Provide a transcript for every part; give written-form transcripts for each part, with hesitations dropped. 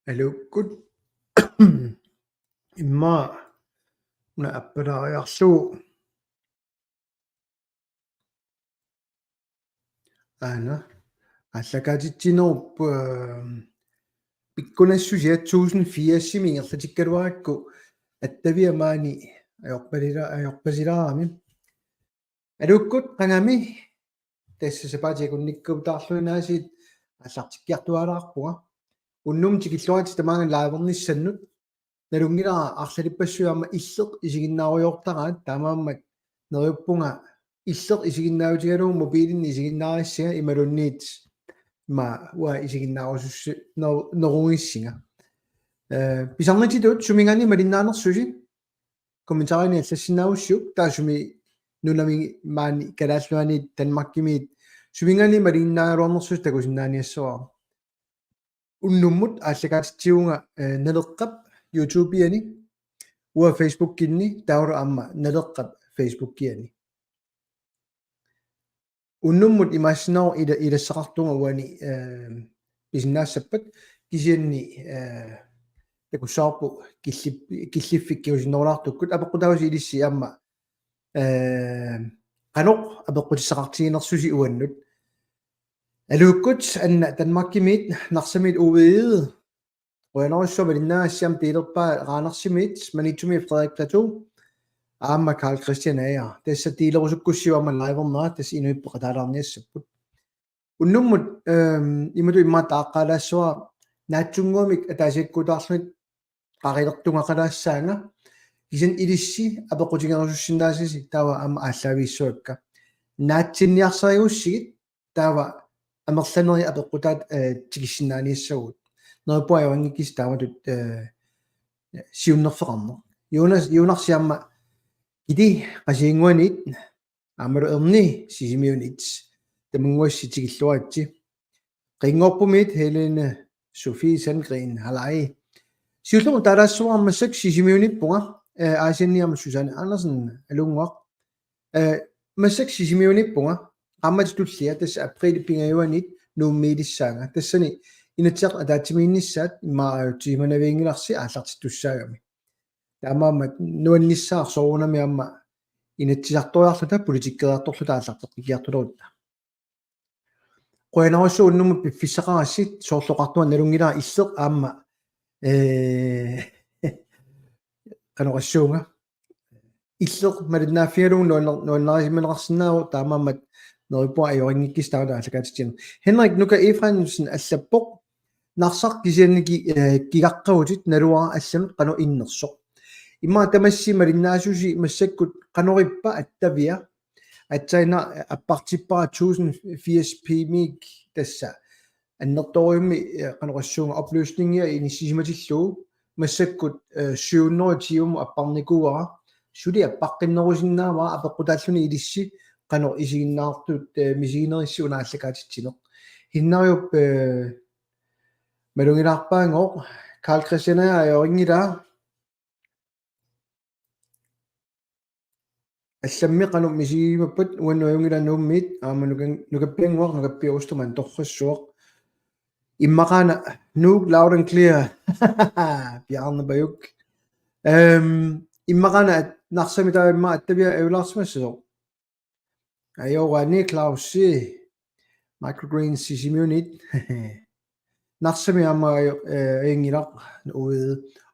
Hello, good. Imma una apparaaqarlu ana allakaatittinerup pikkunassusiat 1004 ingerlatikkaluarakku attavia ajorpasilaarami alukkut qangami tassasapaatikунниккутаарлуинаасиит аллартиккиартуалаарпуга уннум тикиллуарати тамаанга лааверниссаннут налунгилара арлалиппассуяама иллеқ исигиннааруйортараат таамааммат нериуппунга иллеқ исигиннаавутигалуу мобилинни исигиннаариссига ималунниит ма уа исигиннаарусусси нерунгиссинга писарнатитут сумингани малиннаанерсуси комментарини аллассинааруссук таасуми нунами маани калааллуани танмаккимиит сумингани малиннааруарнерсус такусиннааниассуа уннуммут ааллагаатитсиунга налеққап YouTube-иани уа Facebook-кинни таура амма налеққап Facebook-иани уннуммут имаассинаа илассақартунга уани бисиннаассаппат кисианни такуссаарпу киллиффиккиусиннерлаартуккут апеққутаваси илисси амма каноқ апеққутиссақартигинерсуси уаннут алууккут анна танмаккимиит нарсамит увеede Rønnerssummelinaasiam delerpaa raanarsimit manitumi Frederik Plateau aamma Carl Christian Ager tassa delerusukkussiuamma laiverneraa tas inuippeqataalarniassapput unnummut imatu imma taaqqaalaassuа naatsunguamik ataasikkutaarlut qarilertungaqalaassaanga kisen ilissi apequtigerusussinnaasisi taava amma ааllaaviissuakka naatsinniarsariussigit taava amerlaneri apeqqutaat tikissinnaaniassagut Når jeg var ikke stavet syvnerforandrer. Jonas jamma i det resenguan it amro erni sisimiunit det mungwa sitikilluatsi ringopumit Helene Sofie Sandgren halai Sylum tarassuar massak sisimiunit punga Asianiam Susanne Andersen alungwa massak sisimiunit punga ammat tutsia tas april pingayuanit no medissanga tassani inatiaq ataatimiinnissaat immaajutiimanaviingilarsi aallartittussaagami taamaammat nuannissaar soorunami amma inatsisartoriarluta politikkeertorluta aallarteqqikiartulurutta qoyanarussu unnumut piffissaqarassit soorloqartuan nalungilaa illeq aamma qanoqassuunga illeq malinnaaffigaluun nuannarisimaneqarsinnaaru taamaammat neripua ajoringikkistauta allakaatittiana Henrik Nuka Efraimsen allappoq narsaq kisianniki kigaqqagutit naluara allanut qanu innersoq imma tamassi malinnaasusi massakkut qanurippa attavia atsaina appartippara 1080p-mik tassa annertoriummi qanoqassuunga opløsningia inissisimatilluu massakkut 710 apparnikuara suli appaqqinnerusinnaavara apeqqutaalluni ilissi qano isiginnaartut misiginerissi unaallakaatittineq hinnariup malungilaarpaangoq Carl Christian ajoringila алламми qanu misigimappat uannuajungilannuummit aama nukappianguaq nukappiurustuman torrassuaq immaqaana nuuk loud and clear Bjarne Bayuk immaqaana narsamitaimma attavia eulaarsimassusoq Ajoani Klausi Microgreen sisimiunit narsami amma ingilaq uede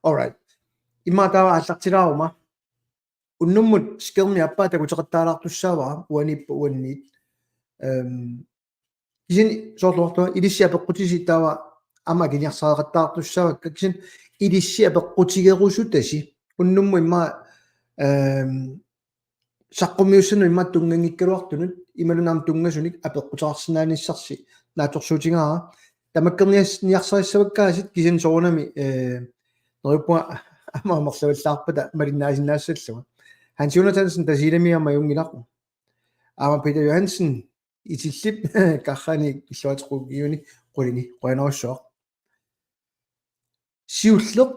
alright imma tawa allartilaaruma unnummut skermi appa takuteqattaalartussaavara uanippa uannit kisin soorluartua ilissi apeqqutisi tawa amma kiniarsaaqattaartussaavakka kisin ilissi apeqqutigerusutasi unnummu imma saqqummiussannu imma tungangikkaluartunut imalunaam tungasunik apeqqutaarsinnaanissarsi naatorsuutigaara tamakkerniarsarissavakkaasit kisin soorunami neripua amma amerlavallarpata malinnaasinnaassallua Hans Jonathansen tasilamiama jungilaqu ama Peter Johansen itillip karrani illuatiqugiuni qulini qoyanarussuaq siulleq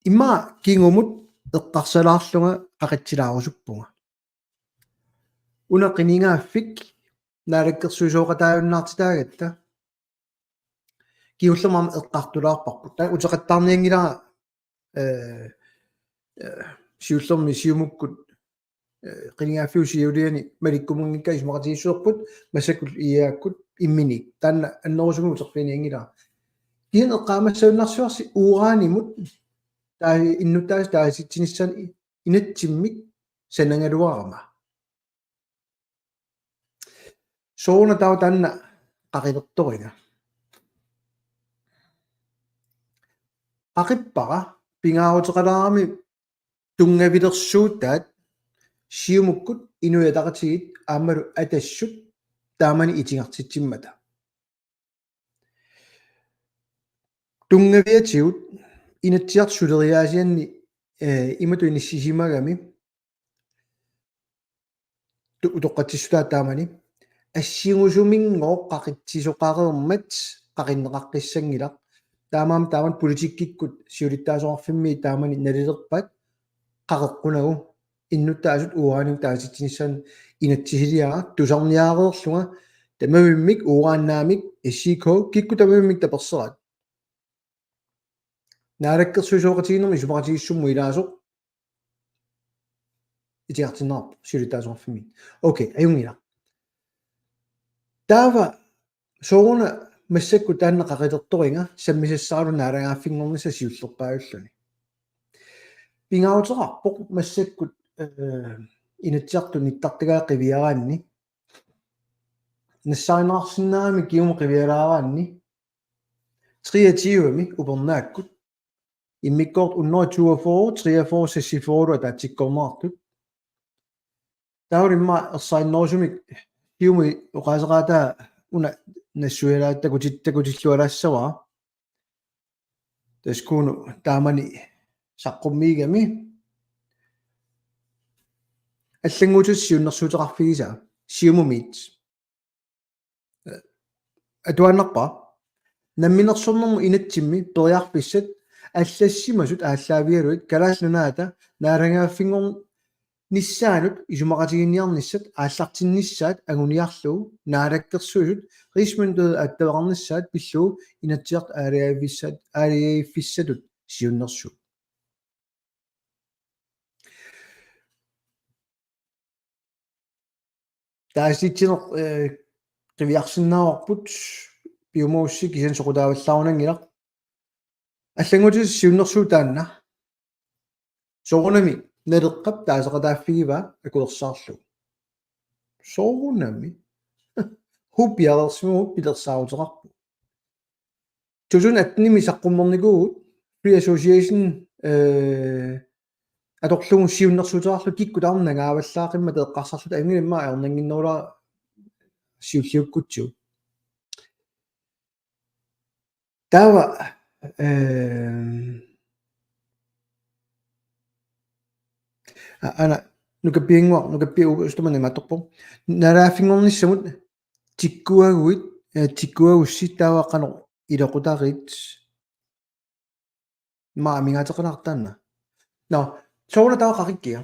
imma kingumut eqqarsalaarlunga qaqatsilaarussuppunga una qiningaafik наалаккерсуисооqataajunnaartitaaгаtta kiullermam eqqartulaarparput ta uteqattaarniangila siullermi siumukkut qinigaaffiu siuliani malikkumungikka ismaqatigissuerput massakul iaakkut imminik taanna annerusumu uterpiniangila kiin eqqaamassaunarsuarsi uuraanimut taa innuttaas taasitsinissani inattimmik sanangaluarama soona tau taanna qaqilertoriga aqippara pingaaruteqalaarami tungavilersuuttaat siumukkut inuyataqatigit aammalu atassut taamani itingartitsimmata tungaviatigut inatsiarsuleriaasianni imatu inissisimagami utoqqatissutaa taamani ассигусумингоо qaqitsisuqareermat qaqinneqaqqissangilaq taaman politikkikкут siulittaasоqarfimми taamani nalilerpat qaqeqqunagу innutaasut uuraanum taasitsinissaan inatsisiliara tusarniaareerluga tamavimmik uuraannaamik issiko kikku tamavimmik taperserat naalakkersuisooqatiginermi isumaqatigissumu ilaasoq itiartinnerp siulittaasоqarfimmi okay ajungila taava sooruna массакку таанна qaqilерторинга саммисассаару наалагааффингорнисса сиуллерпааюллуни пингаутерарпоқ массаккут инатсиарту ниттартигаа qivиараанни нассааринаарсинаами киума qivиалаараанни 23ми упернааккут иммиккорт уннери 24 43 64 таатсиккорнартут тауримма ерсаиннерусумик киуми уqaасеqaатаа уна нассуялааттакутиллуалаассава таскууну таамани саққуммигами аллангуутуссиуннэрсуутеқарфигиса сиумумит атуаннарпа намминерсорнэрму инатсимми периарфиссат аллассимасут ааллаавиалуит калааллунаата наалагааффингор ниссаанут исумақатигинниарниссат ааллартиннissaат агуниарлуу наалаккерсуисут рисмундер аттавеқарниссаат пиллуу инатсиарт аалиаиффиссатут сиуннерсу тааситсинер qivиарсиннаарпут пиумуусси кисан соқутааваллаарунангилар аллангутис сиуннерсуу таанна соорунами налеққап таасеқатааффигива акулерсаарлу соорунами хупиарерсиму пилерсаарутеқарпу тусун атними саққуммерникуут free association аторлугу сиуннерсуутеқарлу кикку таарнагааваллаақимма теэққарсарсут ангилимма аернангиннуула сиуллиуккутсу таава ана нукаппиу устумани матторпо налааффингорниссамут тиккуагуит тиккуагусситтааваққано илеқутарит маамигаатеқанартаанна но соуна таа қақиккиа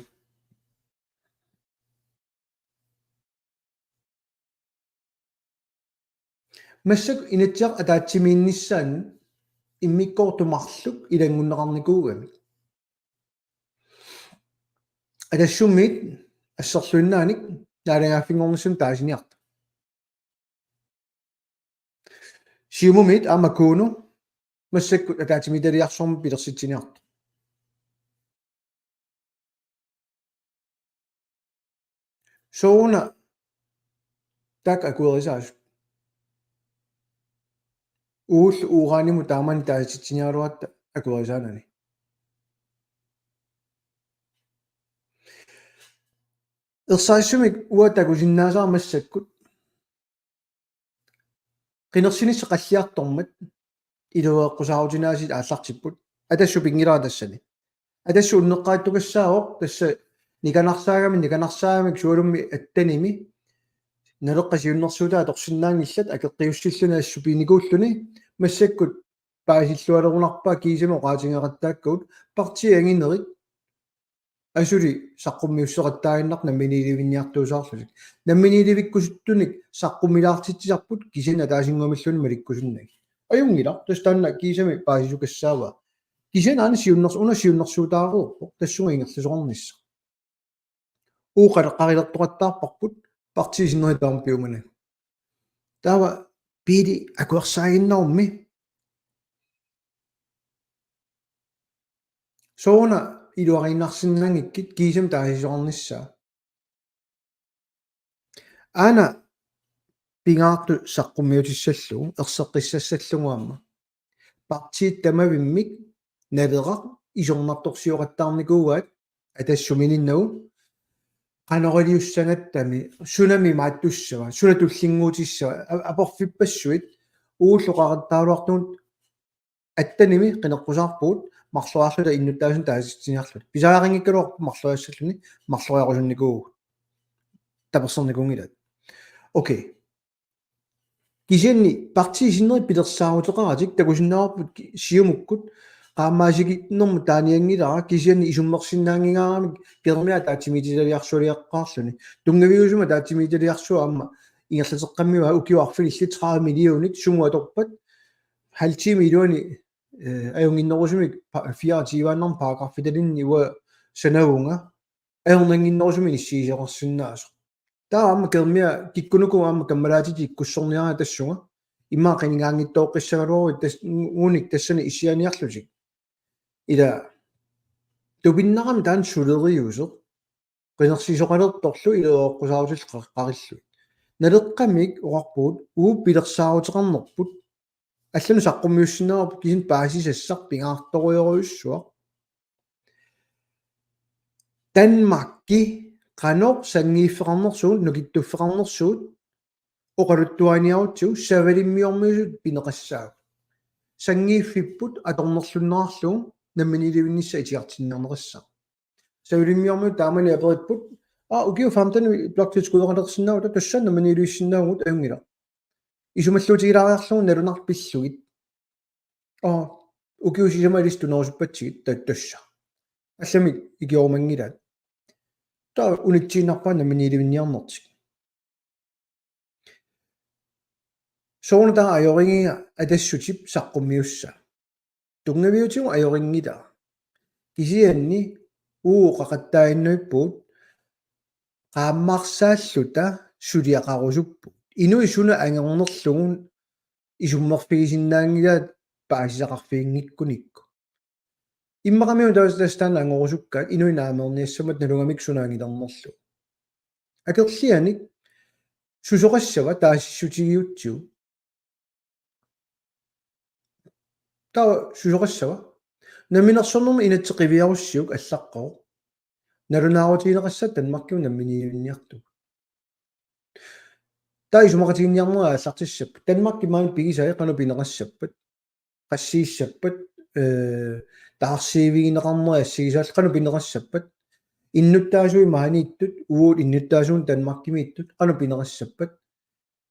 массак инатсиар атаатсимиинниссаан иммиккоортумарлук илангуннеқарникуугами атассуммит ассерлуиннааник наалагааффингорнissum таасиниарта сиумумит аамакууну массаккут атаатимиталиарсорми пилерситсиниарта соуна так акуерисаас уул уурааниму таамани тааситсиниалуатта акуерисаанани ерсаассумик уатакусиннаасаар массаккут qinерсинисса қаллиартормат илуеэққусаарутинаасит ааллартиппут атассу пингилаа тассани атассу уннеққааттукассаавоқ тасса никанарсаагамик суалумми аттаними налеққасиуннэрсуутаа торсиннаангиллат акеққиуссиллуна ассупиникууллуни массаккут паасиллуалерунарпаа киисама оqaатингеқаттааккут партиангинерит асули саққуммиуссеқаттаагиннақ намминиливинниартуусаарлусик намминиливиккусуттуник саққуммилаартитсисарпут кисина таасингуамиллуни маликкусуннаги аюнгила тустаанна кисами паасисукассаава кисинаани сиуннерсуутаарууппо тассуга ингерлусоқарнисса ууқалеққарилертоқаттаарпарпут партисиннери таам пиумана таава пиди акуерсаагиннарумми соона илуариннарсиннангиккит кисам таасисоқарнissaa аана пингаарту саққуммиутиссаллугу ерсеққиссассаллугуамма партиит тамавиммик налеқақ исорнарторсиоқаттаарникуугаат атассумининнагу qanoriussanattami sunami maattussava sunatullinguutissava aporfippassuit ууллоқараттаалуартуут аттаними qinеққусаарпуут марлуаарлута иннуттаасун тааситсиниарлут писаарингиккалуарпу марлуассаллуни марлуяқусунникуугу таперсерникунгилат окей кисианни партисиннери пилерсаарутеқаратик такусиннаарпут сиумуккут qaammaasiginnэрmu taaniangilара кисианни исуммерсиннаангигаарами кермиа таатимитилиарсулиаққаарлуни тунгавиусума таатимитилиарсуа амма ингерласеққаммиуа укиуарфили 30 миллионит сунгуаторпат 50 миллиони аюнгиннерусумик 4 тивааннарм параграффиталинни уа санагунга аюрнангиннерусуми иссиисеқарсиннаасо таа амма кермиа киккунуку амма каммалаатити иккуссорниара тассунга имма qingaangittoqqissaгаluару тас уник тассани исианиарлутик ила тубиннарами таан сулериусеқ qinерсисоқалерторлу илуоққусаарутил қариллуит налеққамик оқарпуут уу пилерсаарутеқарнерпут аллану саққуммиуссинаарпут кисин паасисассар пингаарторуйоруйуссуа Данмарки qanor sangiifferarnersuut nukittuffeqarnersuut oqaluttuaniarutsu savalimmiormiusut pineqassaak sangiiffipput atornerlunnerarlugu namminilivinnissa itiartinnernerissaq savalimmiormiut taamani aperipput ukiu famtanu bloktilskudeqalersinnauta tussan namminilivissinnaangut aungila isumalluutigilaariarlugu nalunarpillugit ukiu sisamalistunerusuppatigit tattassa аллами игиормангилаат таа унитсииннарпаа наминиливинниарнерти соонта аёрингига атассутип саққуммиусса тунгавиутигу аёрингита кисианни ууқақаттаиннуиппуут qaammarsaаллута сулиақарусуппут инуи суна ангернерлугун исуммерфигисиннаангилаат паасисақарфиингиккуникку иммақамиу таастаан ангорусуккаат инуи наамерниассамат налугамик сунаангиларнерлу акерлианик сусоқассава таассутигиутсуу таа сусоқассава наминерсорнерми инатсеқивиаруссиук аллаққоо налунаарутигинеқассат танмаркиу намминиивинниарту таа исумақатигинниарнера аллартиссап танмарки маами пигисаа қану пинеқассаппат qassiissappat taarsiivigинеқарнери ассигисаал қану пинеқассаппат иннуттаасуи маанииттут уут иннуттаасуун танмаркимииттут қану пинеқассаппат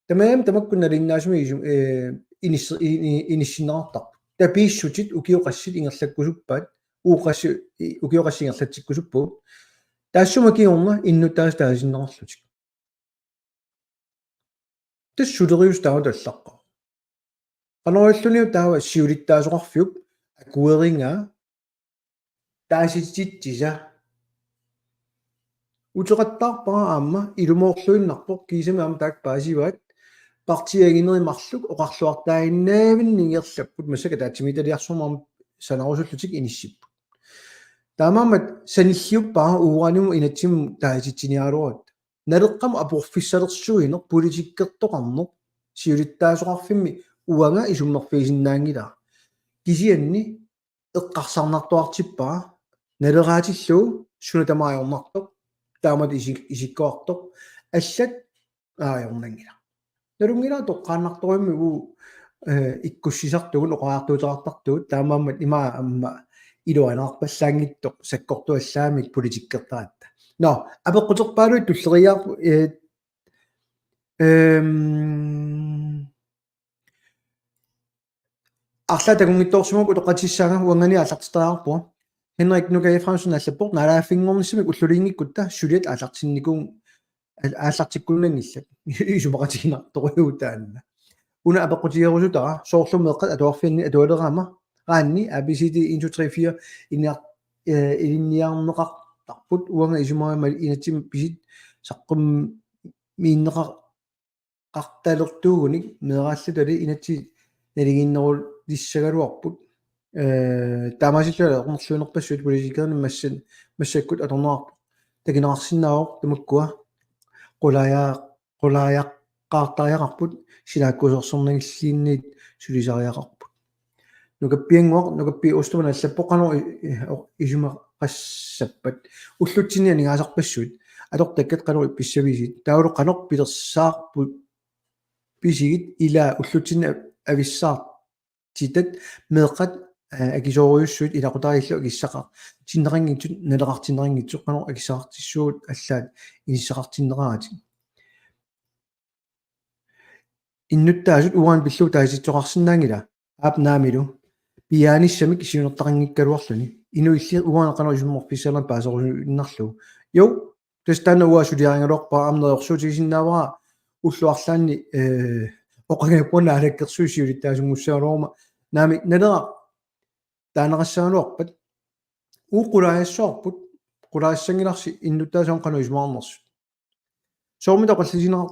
тамаам тамаккун налиннаасуми иниссинеқартар тапииссутит укиоқассит ингерлаккусуппаат ууқасси укиоқасси ингерлатсиккусуппуут таассумакиорна иннуттаас таасиннеқарлутик тассулериус таават аллаққа qanorilluниу таава сиулиттаасоқарфиук акуеринга тааситситсиса утеқаттаарпара аама илумоорлуиннарпоқ кисами аама таак паасиваат партиагинеримарлук оқарлуартаагиннаавиннингерлаппут масака таатимиталиарсумарм санарусуллутик иниссиппут таамаамат саниллиуппара уурануму инатсиму тааситсиниалуарат налеққам апорфиссалерсуинер политиккертоқарнер сиулиттаасоқарфимми уанга исуммерфигисиннаангила кисианни эққарсарнартуартиппаа налераатиллуу сунатамаайорнартоқ таамат исиккоартоқ аллат аайорнангила налунгила тоққааннарторимми уу иккуссисартугун оқаартуутеқартартуут таамааммат имаа амма илуанаарпаллаангиттоқ саккортуаллаамик политиккертаатта но апеққутерпаалуит туллериаарпу арлаа такунгитторсумак утоқатиссаага уангани аллартитаарпуа Henrik Nukai Fransen аллаппорт налааффингорниссамик уллулиингиккутта сулиат аалартинникуун ааллартиккуннангиллак исумақатигинарториу таанна уна апеққутиерусутара соорлумеэққат атуарфианни атуалераама раанни ABCD 1 2 3 4 иниар илинниарнеқартарпут уанга исумаама инатсим писит саққум мииннеқар qарталертуугуник меэрааллутали инатси налигиннерул лиссагалуарпут таамасиллуала эқмерлуунерпассуут политикерни массаккут аторнаарпу такинеқарсинаавоқ тамаккуа qulaajaqaartariaqarput силааккусерсорнагиллиинниит сулисариақарпут нукаппиангуақ устумана аллаппоқано исума qassappat уллутсиниа нигаасарпассуут атортаккат канори писсависит таулу канор пилерсаарпут писигит ила уллутсинна ависсаар титат меэққат акисоориуссуут илақутарииллу акиссақар тиннеқангитсут налеқартиннеқангитсоқ канор акиссаартиссуут аллаат иниссақартиннераати иннуттаасут уаан пиллу тааситсоқарсинаангила аап наамилу пиааниссамик сиунертақангиккалуарлуни инуилли уаан канор исуммор писсалан паасоруннарлу йо тестана уасулиарингалорпа амнеорсуутигисиннаавара уллуарлаанни оқангаппуна алаккерсуисиулиттаасунгуссаалорма наами налера таанерассаалуарпат ууқулаассуарпут qulaassangilарси иннуттаасаон кану исмаарнерсут соормита қаллисинеқар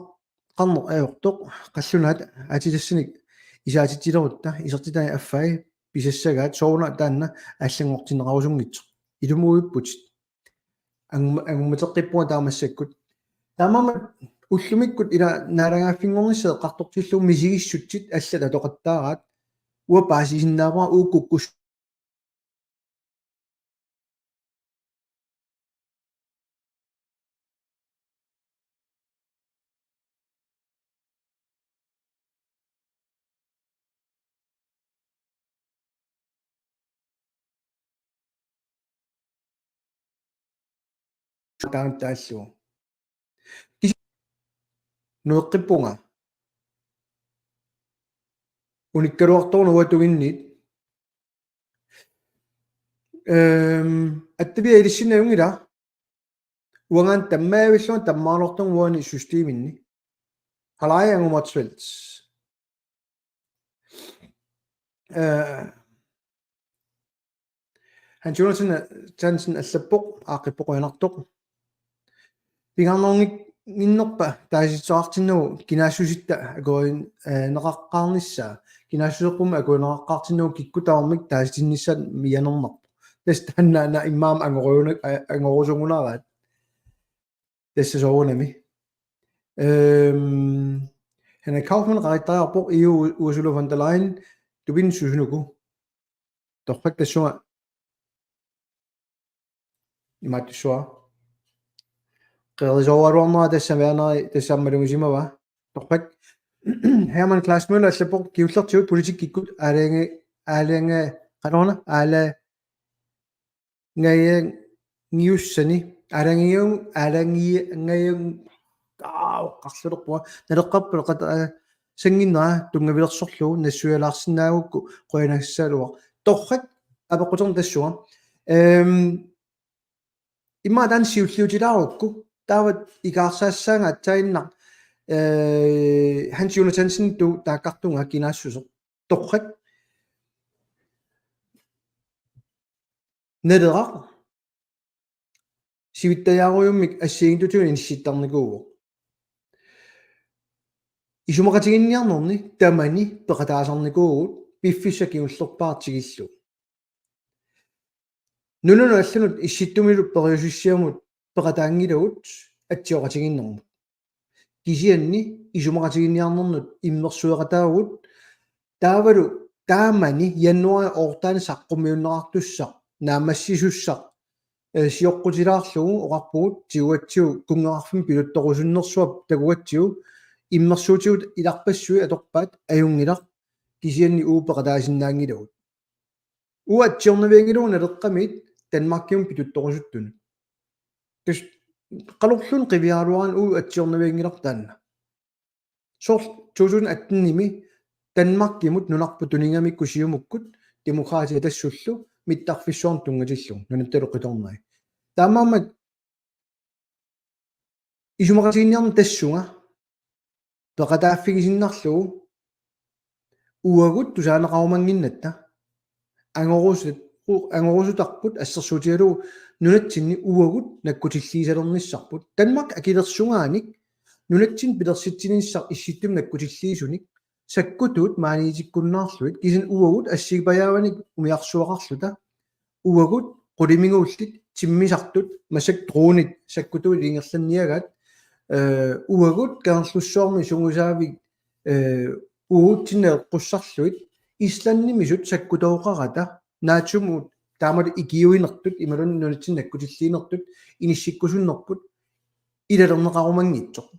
қарнер аёртоқ қаллунаат атилассаник исаатитилерутта исертитаа аффай писассагаат соорна таанна ааллангортинеқарусунгитсо илумуиппутит ангумматеққиппуа таамассаккут таамама уллумиккут ила наалагааффингорнisseэ қартортиллуу мисигиссутсит аллат атоқаттаараат уа паасисиннааваа ууккуккус таантааллуу нуэққиппунга униккалуарторну уатугинниит аттаби илиссинаунгила уангаан таммаавиллуан таммаалортун уани системинни халааянгуматсвэлс han Jonathan Jansen allappoq aaqippoqinartoq pigarnerngik minnerpa taasitsoartinnugu kinaassusitta agoin neqaqqaarnissaa kinaassuseqquma agoineqaqqaartinnugu kikkutaormik taasitinnissaat mianernerpu tastannaana immaam angorusungunaraat tassasoorunami Henrik Kaufmann qarittariarpoq EU Ursula von der Leyen tupinsusnuku torpak tassunga имааттуссуа qerisooruarnera tassameaneri tassammalungisimava torpak Hermann Klaas Møller allappoq kiullertigut politik kikkut aalanga qanorna aala ngaya ngiussani aalangiung ngayung qarlulerpua naleqqarpul qat sanginnera tungavilersorlu nassualaarsinnaagukku qoyanassaaluaq torrak apequtern tassua имма дан сиуллиутилаарукку таават икаарсаассаанга атсаиннар Hans Jonathansen ту тааккартунга кинаассусо торрак нелерар сивиттаяаруйуммик ассигинтутуни инисситтарникууго исумақатигинниарнерни тамани пеқатаасарникуугут пиффиса киуллерпаартигиллу нунуну аллунут исситтумилу периусиссиамут пеқатаангилугут атсиоқатигиннэрмут кисианни исумақатигинниарнернут иммерсуеқатаагут таавалу таамани януари оортаани саққумиуннеқартуссақ наамассисуссақ сиоққутилаарлугу оқарпугут тигуатсиу кунгеқарфим пилутторусуннерсуап тагуатсиу иммерсуутигут иларпассуи аторпаат аюнгилақ кисианни уупеқатаасиннаангилугут уатсиорнавиангилугу налеққамит Danmarkium pituttorussuttun tus qalorlun qiviaruan atsiornaviangilortaanna sor 2018 Danmarkimut nunarputuningamikku siumukkut demokraatia tassullu mittaqfissuarn tungatillung nanutteluqitornai taamaammat isumaqatiginniarma tassunga peqataaffigisinнарлугу уагут тусаанеқарумангиннатта ангорусутарпут ассерсуутигалугу нунатсинни уагут наккутиллиисалерниссарпут Danmark акилерсунгааник нунатсин пилерситсинissar исситтум наккутиллиисуник саккутуут маанитиккуннаарлуит кисин уагут ассигипаяаваник умиарсуақарлута уагут qulimiнгууллит тиммисартут масак дроонит саккутуут ингерланниагаат уагут каарлуссуарми сунгусаавик уутсинне qussarluit исланнимисут саккутооқарата наатсумут таамат икиуинертут ималун нунатсин наккутиллиинертут иниссиккусуннерпут илалернеқарумангитсоқ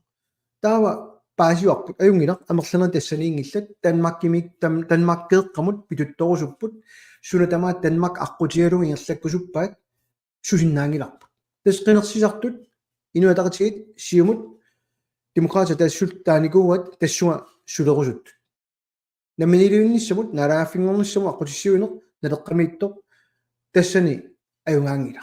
таава паасиуарпут аюнгилақ амерлана тассаниингиллат Данмаркимик Данмаркеэққамут питутторусуппут суна тамаа Данмарк аққутигалуг ингерлаккусуппаат сусиннаангиларпут тасқинерсисартут инуатақатигит сиумут демократия тассут тааникууат тассуга сулерусут наминилуинниссамут налааффингорниссаму аққутиссуинеқ налеққамииттоқ тассани аюнгаангила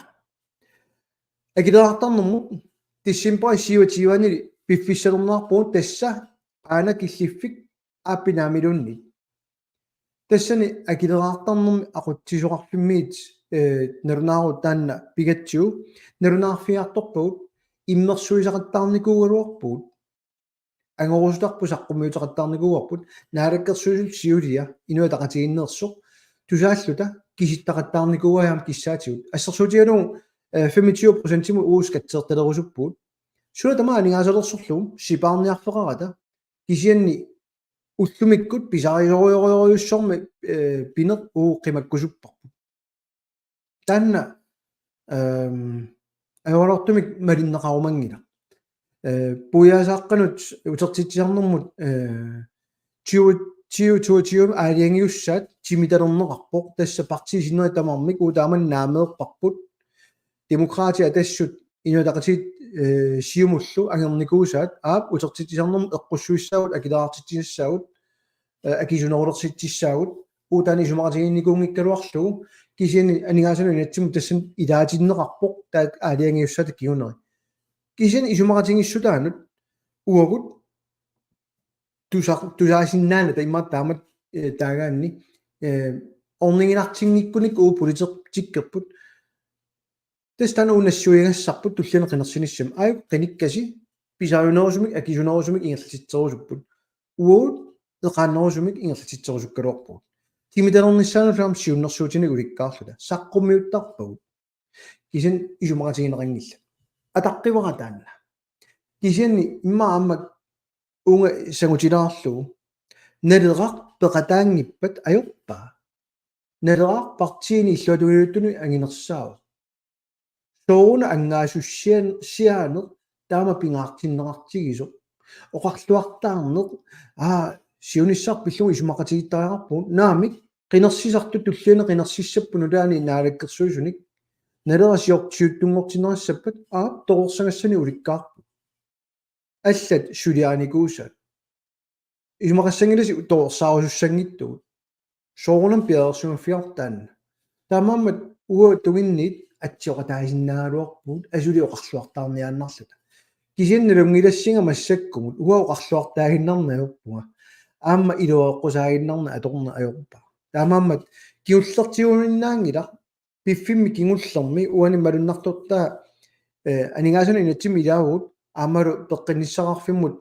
акилеартарнэрмут тиссимпа сиуативанили пиффиссалернаарпуут тасса аана киллиффик ааппинаамилунни тассани акилераартарнэрми ақутсисоқарфиммиит налунаару таанна пигатсуу налунаарфиарторпагут иммерсуисақаттаарникуугалуарпуут ангорусутарпу саққумиутеқаттаарникууарпут наалаккерсуисут сиулия инуатақатигиннерсоқ тусааллута киситтақаттаарникууаям киссаатигут ассерсуутигалугу 25% уускатсерталерусуппуут суатама анигаасалерсорлугу сипаарниарфеқарата кисианни уллумиккут писариориориуссорми пинер уу қимаккусуппарпут таанна аёрортумик малиннеқарумангила пуяасааққанут утертитсиарнэрмут тиу аалиангиуссаат тимиталернеқарпоқ тасса партисиннери тамармик уутааман наамеэққарпут демократия тассут инуатақатит сиумуллу ангерникуусаат аап утертитсиарнэрмут эққуссуиссаагут акилаартитсиссаагут акисунерулерситсissaagut уутаани сумақатигинникуунгиккалуарлугу кисиани анигаасану натсиму тассан илаатиннеқарпоқ таат аалиангиуссаат кигунери кисиани исумақатигиссутаанут уагут тусаасиннаана таиммаат таамат таагаанни орнингинартингиккуник уу политертиккерпут тестана унассуигассарпут туллинеқинерсиниссам аю қиниккаси писарунерусумик акисунерусумик ингерлатитсерусуппут уут эқааннерусумик ингерлатитсерусуккалуарпугут тимиталерниссаану сиуннэрсуутини уликкаарлута саққуммиуттарпагут кисин исумақатигинеқангилла атаққивара таанна кисианни имма ааммак унга сангутилаарлугу налерақ пеқатаангиппат ajorpaa налерақ партиини иллуатугиуттуни ангинерсаава сооруна ангаасуссиаанеқ таама пингаартиннеқартигисо оқарлуартаарнеқ сиуниссар пиллуги исумақатигиттариарпуут наамик қинерсисарту туллиане қинерсиссаппуну таани наалаккерсуисуник налерасиортиуттунгортинерассаппат тоқорсагассани уликкаарпу аллат сулиааникуусаат исумақассангиласи тоқорсаарусуссангиттугут соорунам пиаерсумаффиартаанна таамааммат уа тугинниит атсиоқатаасиннаагалуарпуут асули оқарлуартаарниааннарлута кисианналунгилассинга массаккумут уа оқарлуартаагиннарнаёрпуга аама илуоэққусаагиннарна аторна ajorpaa таамааммат киуллертигуниннаангила пиффимми кингуллерми уани малуннартортаа анигаасуна инатсими илаагуут аамалу пеққинниссақарфиммут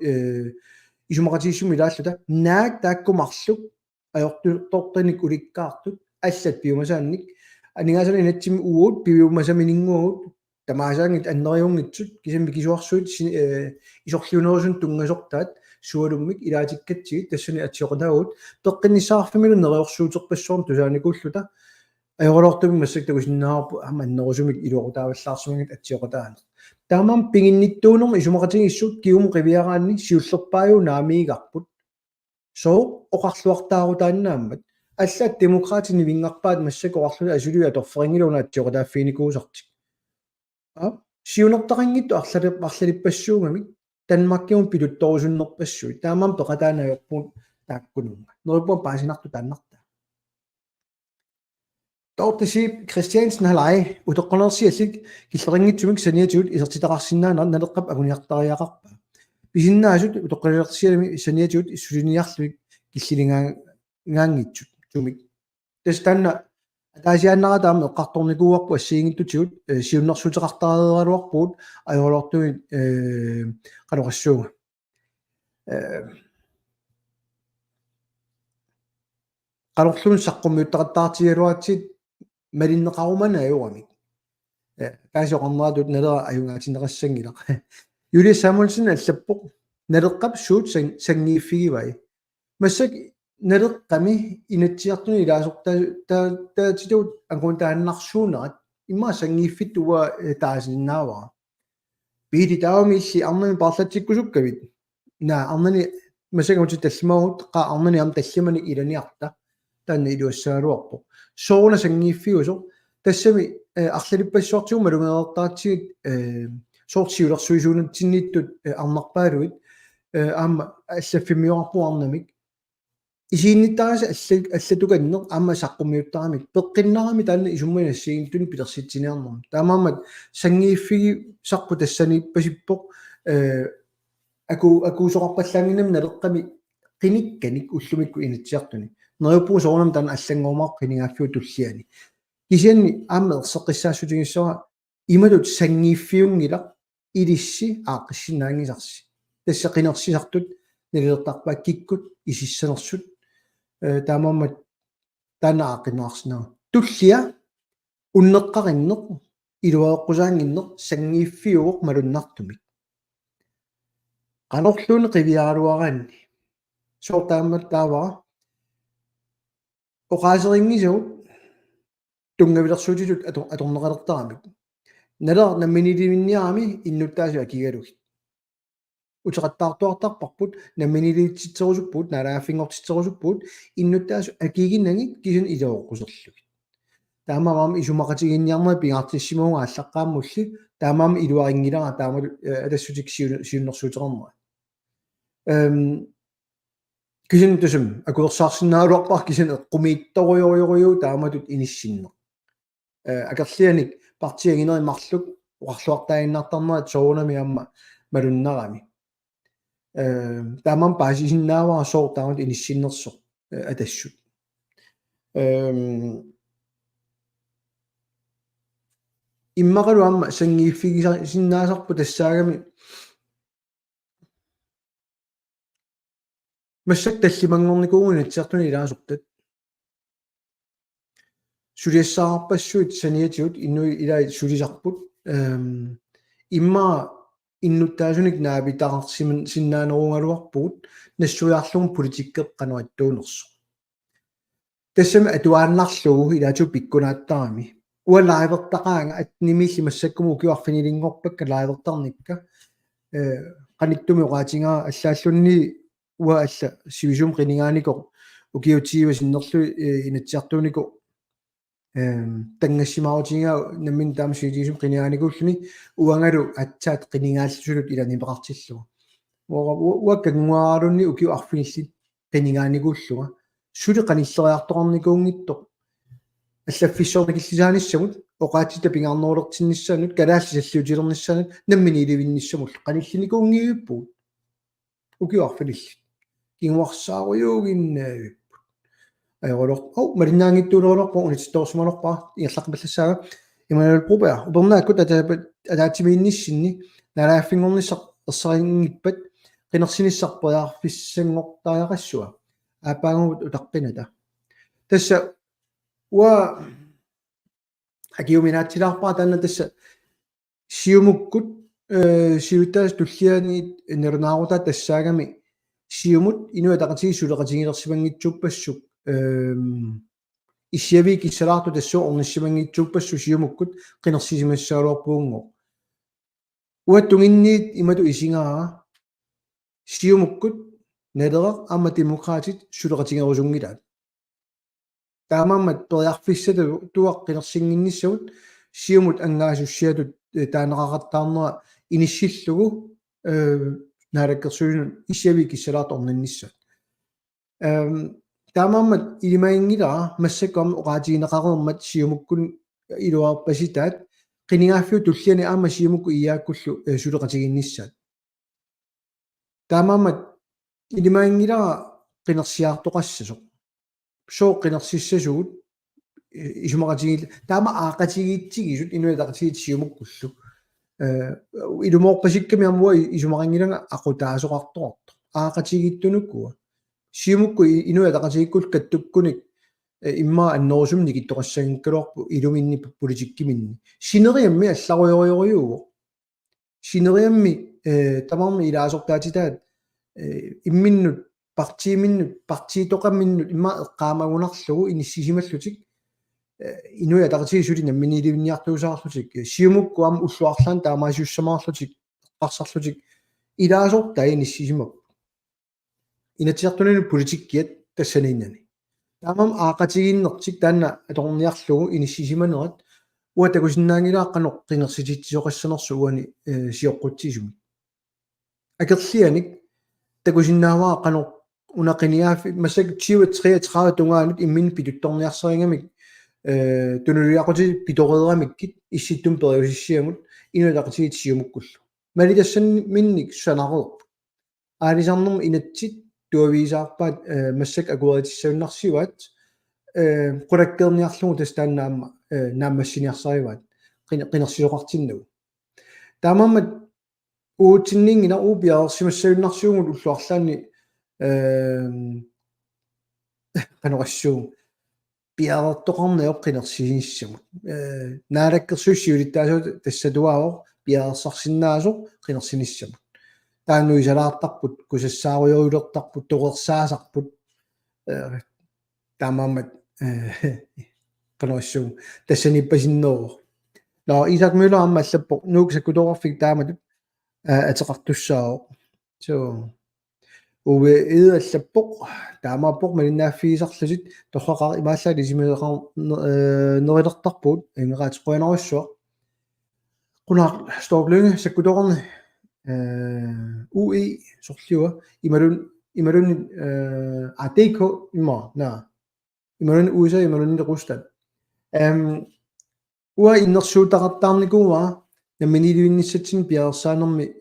исумақатииссуми илааллута наак тааккумарлук ajortuttortanik ulikkaartut аллат пиумасаанник анигаасуна инатсими уут пиумасаминингуут тамаасаангит аннериунгитсут кисамми кисуарсуут исорлиунерусун тунгасортаат суалуммик илаатиккатсигит тассани атсиоқатаагут пеққинниссаарфимилу нериорсуутерпассуорн тусааникууллута ajorortumi массактагусиннаарпу аама аннерусумик илуорутааваллаарсумагит атсиоқатаана таамаам пингинниттуунерми исумақатигиссут киуму қивиараанни сиуллерпааю наамиигарпут соо оқарлуартаарутааннааммат аллаат демократини вингарпаат массакоқарлуна асулуя торферингилуна атсиоқатааффиникуусартик сиунертақангитту арлалиппассуугамик Данмаркиум пилутторусуннерпассуи таамаам пеқатаанаёрпуут тааккунунга нериппуа паасинарту тааннарта Tortasi Christiansen halai utoqqanersiallik killerinngitsumik saniatuut isertitaqarsinnaana naleqqap aguniartariaqarpa pisinnaasut utoqqalersialimi saniatuut issuliniarlumik killiligaangitsut tumik tastanna ataasiaannarataama eqqartornikuuarpu assiingittutigut siunnersuteqartarieraluarpuut ajorlortumit qanoqassuunga qalorlun saqqummiuttaqattaartigaluatsit малиннеқарумана аюрамик каасоқарнератут налера аюнгаатинеқассангилақ Юлия Самуэлсен аллаппоқ налеққап суут сангииффигивай массак налеққами инатсиартуни илаасортаатитут агунтааннарсуунерат имма сангииффит уа таасиннаавара биити таами илли арнами парлатсиккусуккавит на арнани масагамути таллимагут қа арнани ам таллимани иланиарта таанна илуассааруарпо соона сангииффигусо тассами арлалиппассуартигу малунгеэртаатсигит соортсиулерсуисуунатсинниттут арнарпаалуит аама аллаффимиорпуарнамик исиинниттааса аллатуканнеқ аама саққумиуттарамик пеққиннарами таанна исуммани ассигиттуни пилерситсиниарнерм таамаамат сангииффиги сарпу тассани пасиппоқ акуусоқарпаллаангинам налеққами қиникканик уллумикку инатсиартуни нерпуу соонам таана аллангоомаар қинигааффиу туллиани кисианни аама ерсеққиссаассутигиссора ималут сангииффиунгила илисси ааққиссинаангисарси тассақинерсисартут налилертарпаа киккут исиссанерсут таамаамат таана ааққинаарснаа туллиа уннеққариннеқ илуаеққусаангиннеқ сангииффиуоқ малуннартумик qanorluuni qiviaaluaraanni soortaammat taavara oqaaseringisut tungavilersuutitut atorneqalertaramik naler namminiliminniarami innuttaasu akigalugit uteqattaartuartarparput namminiliitsitserusuppuut nalaaffingortitserusuppuut innuttaasu akiginnangit kisun ilooqquserlugit таамаам исумақатигинниарма пигаартиссимуунга аллаққааммулли таамаам илуарингилара таама атассутик сиуннерсуутерерма кисин тусум акуерсаарсинаалуарпар кисин эққумиитторуйориориу тааматут иниссинне акерлианик партиагинери марлук уарлуартаиннартарнерат соонами амма малуннарами таамаам паасисиннаавара соор таамат иниссиннерсо атассут иммақалу амма сангииффигисиннаасарпу тассаагами массак таллимангорникуугуна тиартуни илаасортат сулиассаарпассуит саниатиут иннуи илаи сулисарпут имма иннуттаасуник наавитақарсиман синнаанерунгалуарпугут нассуяарлугу политиккеққануаттуунерсо тассама атуааннарлугу илаату пиккунааттарами уалаавертақаанга атнимилли массаккуму киуарфинилингорпакка лаавертарникка qaниттуми оqaатингаа аллааллунни уа алла сивисум qinigaaнико укиутиива синнерлу инатсиартуунико тангассимаутингаа наммин таама сивисум qinigaaникууллуни уангалу атсаат qinigaallusуlut иланипеқартиллуга уаккангуаарунни укиуарфинилли qinigaaникууллуга сули qanиллериарторникуунгитто аллаффиссоорникиллисааниссамут оqaатита пингаарнерулертинниссаанут калаалли саллиутилерниссаанут наммини иливинниссамул qanillникуунгиуппут укиуарфилилли кингуарсааруйуугиннаавиппут аёролор малиннаангиттуулеролорпо унитторсумалорпаа иерлақпаллассаага имануэл пробер убернааккут атаатимиинниссинни налааффингорниссақ ерсарингиппат qinерсиниссарпаярфиссангортааяқассуа аапаангут утаққината тасса уа акиуминаатсилаарпаа таана тасса сиумуккут сиутаас туллиани нернаарутаа тассаагами сиумут инуа тақатигиссулеқатигилерсимангитсуппассук исиави киссалаарту тассуу орниссимангитсуппассу сиумуккут qinерсисимассаалуарпуунго уаттугинниит имату исингаара сиумуккут налереқ аама демократит сулеқатигерусунгилаат таамаамат периарфиссату туақ qinерсингинниссагут сиумут ангаасуссиатут таанеқақартаарнера иниссиллугу наалаккерсуинун исиави киссалаат орнинниссат таамааммат илимаингилара массаккуам оqaатигинеқарермат сиумуккун илуарпаситаат qiningaafiu tulliani aama siumukku iyaakkullu suleqatigиннissaat таамаамат илимаингилара qinерсиаартоqaссасоq соо qinерсиссасугут исумақатигил таама аақатигиитсигисут инуятақатигит сиумуккуллу илумоорпасикками амуа исумақангилага aqutaасоқартоқарто аақатигииттунуккуа сиумукку инуятақатигиккул каттуккуник имма аннерусумни киттоқассагинккалуарпу илуминни политиккиминни синериамми алларуйориориуго синериамми тамарми илаасортаатитаат имминнут партиитоқамминнут имма эққаамагунарлугу иниссисималлутик инуятақатиги намминиливинниартуусаарлутик сиумукку ам уллуарлаан таамаасиуссамаарлутик эққарсарлутик илаасортай иниссисимап инатиартунани политиккиат тассанииннани таамам аақатигиннертик таанна аторниарлугу иниссисиманерат уа такусиннаангилааққано қинерсититсиоқассанерсу уани сиоққутсисуми акерлианик такусиннааваа қано унақиниаафи массак 2033 тунгаанут иммин питутторниарсерингамик тунулиақути питореерамиккит исситтум периусиссиагут инуилақатигит сиумуккуллу малитассан минник санареерпу аалисарнерм инатсит туависаарпаат массак акуаритиссавиннарсиваат qulakkeerniarlugu tastaannaamma naammassiniarsarivaat qinерсилоqartinnagu таамаамат уутиннингина уупиаарсимассавиннарсуугут уллуарлаани канорассуу пиаартоqarniоq qinерсисиссамут наалаккерсуссиулиттаасуу тассатуаавоо пиаарсарсиннаасоq qinерсиниссамут тааннуисалаартарпут кусассааруйориулертарпут тоqersaasarput таамаамат канорассуу тассаниппасиннероо наа Исаак Мюллер амма аллаппо нуук саккутоқарфик тааматут атеқартуссаao so уве иаллаппоқ таамааппоқ малиннааффигисарлусит торрақар имааллаали симилеқар нерилертарпут ингераат қуянаруссуа қунаа сторлунге саккутоқарни уи сорлиуа ималун ADK имма на ималун USA ималун Рустат уа иннерсуутақартаарникуа намминилуинниссатсин пиарсаанерми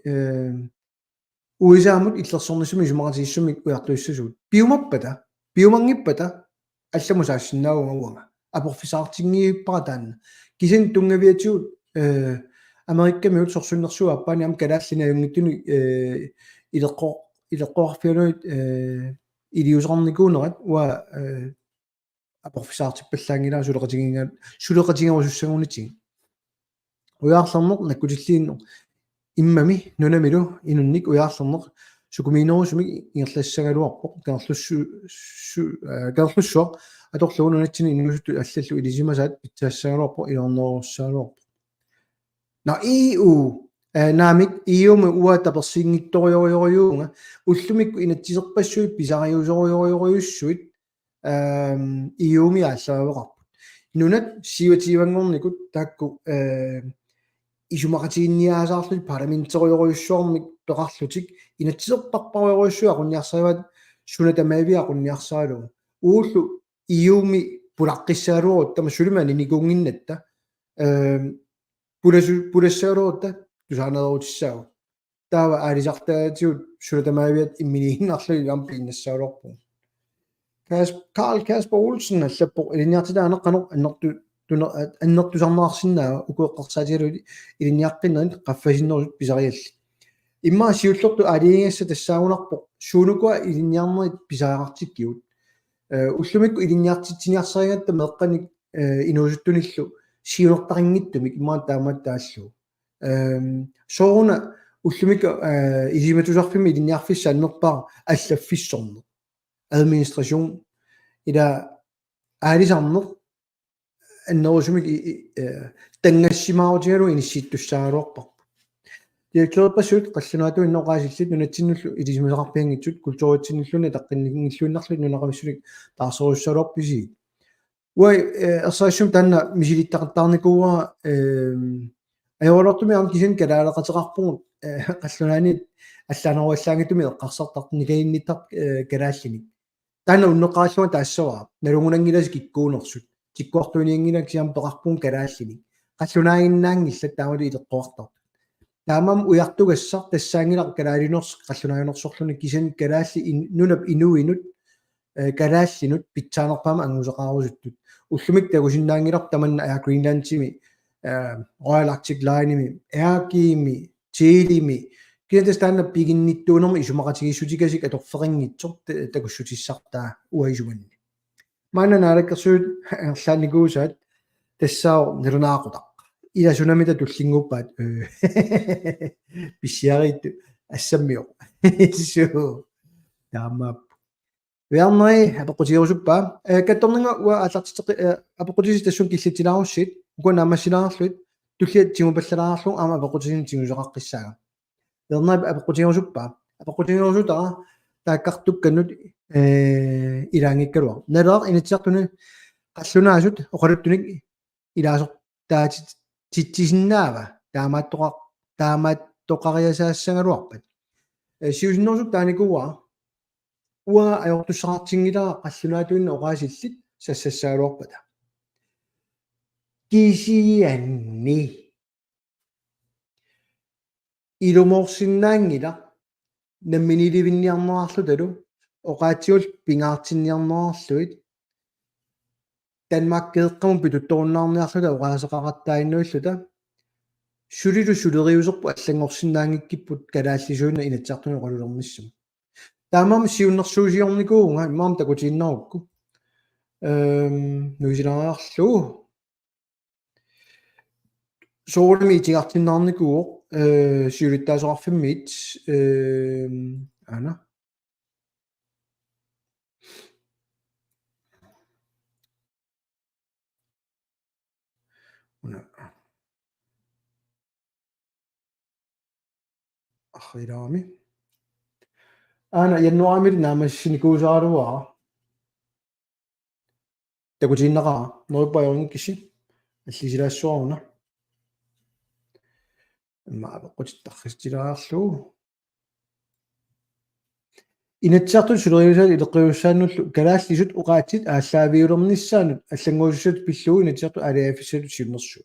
уисаамут иллерсорнисуми сумақатиссумик уяртуиссасуут пиумаппата пиумангиппата алламусаассиннаагунгауга апорфисаартингииппара таанна кисин тунгавиатиут америккамиут сорсуннерсуаппаани ам калааллинааюнгиттуни илеққоарфиунуит илиусарникуунерат уа апорфисаартиппаллаангилаа сулеқатигингерусуссагунитиг уяарлернеқ наккутиллииннеқ иммами нунамилу инунник уяарлернеқ сукумиинерусумик ингерлассагалуарпоқ карлуссуақ аторлуунунатсини иннусуту аллаллу илисимасаат питсаассагалуарпоқ илернеруссаалуарпоқ на EU наамик EU-ме уа таперсиингитториориориуунга уллумикку инатсисерпассуит писариусориориориуссуит EU-ми ааллаавеқарпут инунат сивативангорникут таакку исумақатигинниаасаарлут парламентериориуссуармик пеқарлутик инатсисерпарпариориуссуа қунниарсариват сунатамаавиа қунниарсаалу ууллу EU-ми пулаққиссаалуарут тама сулимани никунгиннатта пулассаалуарутта тусаанерутиссаау таава аалисартаатиут сунатамаавиат имминигиннарлуи ампииннассаалуарпу Carl Kasper Olsen аллаппо илинниартилаанеққанеқ аннертусарнаарсинаа укуэққарсаатигалуи илинниаққиннерин қаффасиннерусут писариалли имма сиуллерту алиингасса тассаагунарпо суунукуа илинниарнерит писариартиккиут уллумикку илинниартитсиниарсаригатта меққаник инуусуттуниллу сиунертарингиттумик имма таамаат тааллу сооруна уллумикку илиматусарфими илинниарфисса аннерпаа аллаффиссорнер administration ida аалисарнеқ аннерусумик тангассимаавтигалу инисситтуссааруарпарпу диактерпассуут қаллунуату инноқаасиллит нунатсиннуллу илисимисақарпиангитсут культууритсиннуллуни таққиннигингиллууннарлут нунақамиссулик таарсоруссалуарписи уай ерсаассум таанна мисилиттақартаарникууа аёолортуми аам кисин калаалеқатеқарпугут қаллунаани аллаанаруаллаангитуми эққарсартартникаинниттар калааллиник таана уннеқааллума таассаваа налунгунангилас киккуунерсут тиккуартуниангинак сиам тоқарпун калааллини қаллунаагиннаангиллат таамалу илеққуартар таамам уяртугассар тассаангилар калаалинерс қаллунаагинерсорлуни кисани калаалли нунап инуинут калааллинут питсаанерпаама ангусеқарусуттут уллумик тагусиннаангилар таманна аа гринландсими Royal Arctic Line-ими аакиими тиилими киатастанна пигинниттуунерми исумақатигиссутикасик аторферингитсор такуссутиссартаа уаисуманни маана наалаккерсуут ерлааникуусаат тассао нерунаагутақ иласунамита туллингууппаат писсиариитту ассаммио суу таамаап вернай апоқутиорусуппаа катторнинга уа аллартитеқи апоқутисис тассун киллитилаарусsit укунаамассилаарлут туллиат тимупаллалаарлу аама апоқутисин тигусеқаққиссаага вернай апоқутиорусуппаа апоқутиорусутаа тааккартукканнут илаангиккалуар налеар инатсиартуни қаллунаасут оқалуттуник илаасор таати титсисиннаава таамааттоқариасаассангалуарпат сиусиннерсуп тааникуа уа аёртуссаартингилаа қаллунаатуинна оqaасиллит сассассаагалуарпата кисианни илуморсиннаангила намминиливинниарнеарлу талу оqaатиул пингаартинниарнеарлуит Danmark геэккаму питутторуннаарниарлута оqaасеқараттаиннуиллута сулилу сулериусерпу аллангорсиннаангиккиппут калааллисуина инатсартуни оқалулерниссам таамам сиуннерсуусиорникуунга имаам такутииннарукку нуисилаарлу соолми тигартиннаарникуу сиулиттаасоқарфиммит ана уна ахирами ана януамир намассиникуусааруаа такутииннақаа норпаёрниккиси аллисилаассуаруна маапеққутиттарристилаарлу инатсартут сулериусаат илеққиуссаануллу калааллисут уqaатсит ааллаавиулерниссаанут аллангуусуссат пиллуу инатсарту алиаффисалут сиуннерсу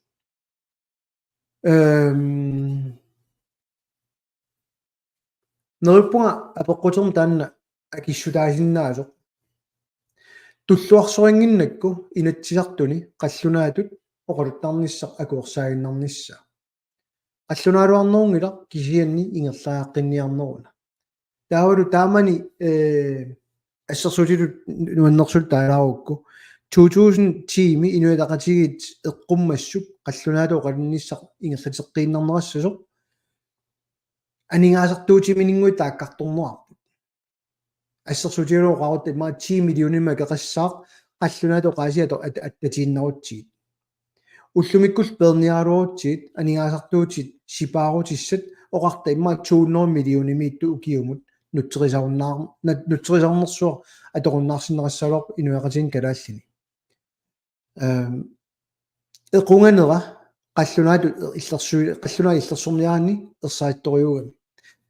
нерпунга апеққутерм таанна акиссутаасиннаасо туллуарсорингиннакку инатсисартуни қаллунаатут оқалуттарниссақ акуорсаагиннарнisса аллунааруарнерунгила кисианни ингерлааққинниарнеруна таавалу таамани ассерсулилу нуаннерсул таалаарукку 2010-ми инуятақатигит эққуммассуп қаллунаату оқалунниссақ ингерлатеққииннарнерассасо анингаасартуутиминингуи тааккарторнуарпут ассерсутиулу qaarut имма 10 миллионима кеқассаақ қаллунаату qaasiато аттатииннарутсигит уллумиккул перниаруутсигит анингаасартуутит сипаарутиссат оқарта имма 200 миллионимиитту укиумут нутсерисарнерсуа аторуннаарсиннерассалуарп инуяқатин калааллини эқунганера қаллунаату қаллунаа иллерсорниаани ерсаатториугами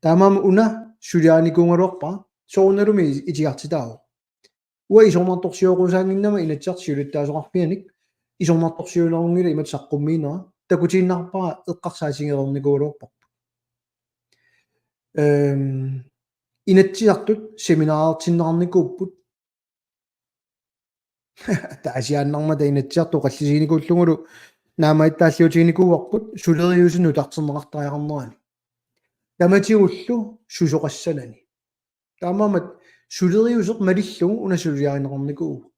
таамаама уна сулиааникунгалуарпа соорналуми итигартитаау уа исорнарторсиоқусаангиннама инатсартсиулиттаасоқарпианик исорнарторсиулерунгила имат саққуммиинера такутииннарпара эққарсаасингерерникуулуарпа инатсиартут семинаартиннарникууппут таасиааннармата инатсиарту қаллисиникууллугулу наамаиттааллиутигникууарпут сулериусину тартэрнеқартариарнерани таматигуллу сусоқассанани таамаамат сулериусеқ малиллугу уна сулиаринеқарникуу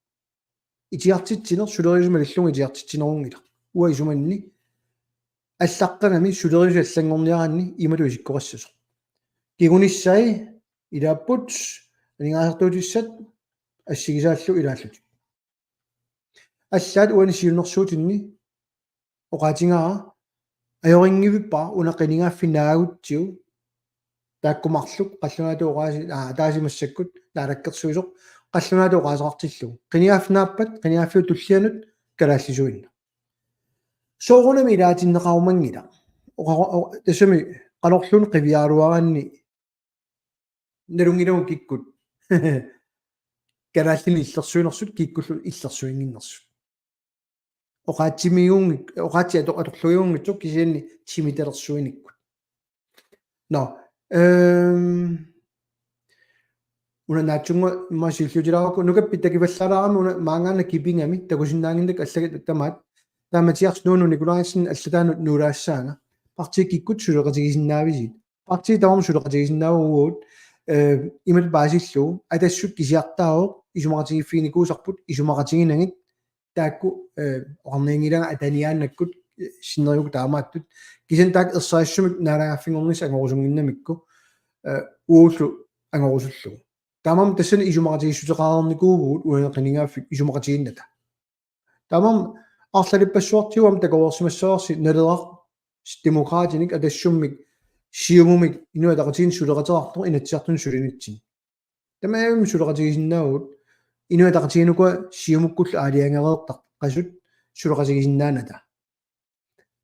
итиартитсинер сулериус малиллугу итиартитсинерунгила уа исуманни аллаққанами сулериус аллангорниаранни ималу исиккорассасо кигуниссай илааппут анингаасартуутиссат ассигисааллу илааллут аллаат уани сиуннерсуутинни оqaатингаа аёрингивиппа унақинигааффинаагутсиу тааккумарлук қаллунаату оqaasi таасимассаккут таалаккерсуисоқ қаллунаату оqaасеқартиллугу қиниаафнааппат қиниааффиу туллианут калааллисуинна соорунами илаатиннеқарумангила тасами қалорлун қивиааруаранни налунгилау киккут карааллини иллерсуинерсут киккуллу иллерсуингиннерсут оқаатсимигунгик оқаати аторлуйунгитсук кисианни тимиталерсуиниккут но унанаатсунга масиллутилаарку нукаппи такиваллаараарами уна маангаана кипингами такусиннаангиннак аллагат тамаат тааматиарс нууну никулариссин аллатаанут нулаассаага парти киккут сулеқатигисиннаависит парти тавам сулеқатигисиннаавуугуут имат баасиллуу атассут кисиартаао исумақатигиффиникуусарпут исумақатигинагит таакку орнингилага атаниааннаккут синнериук таамааттут кисен таак ерсаассумик наалагааффингорнис ангорусунгиннамикку ууллу ангорусуллугу таамам тассани исумақатигиссутеқарерникуугуут уанеқинигааффик исумақатигинната таамам арлалиппассуартиуам такоорсимассоорси налерар демократиник атассуммик сиумумик инуатақатигин сулеқатерартор инатсиартун сулинитсин тамаавим сулеқатигисиннаавут инуатақатигинукуа сиумуккуллу аалиангереэртар қасут сулеқатигисиннааната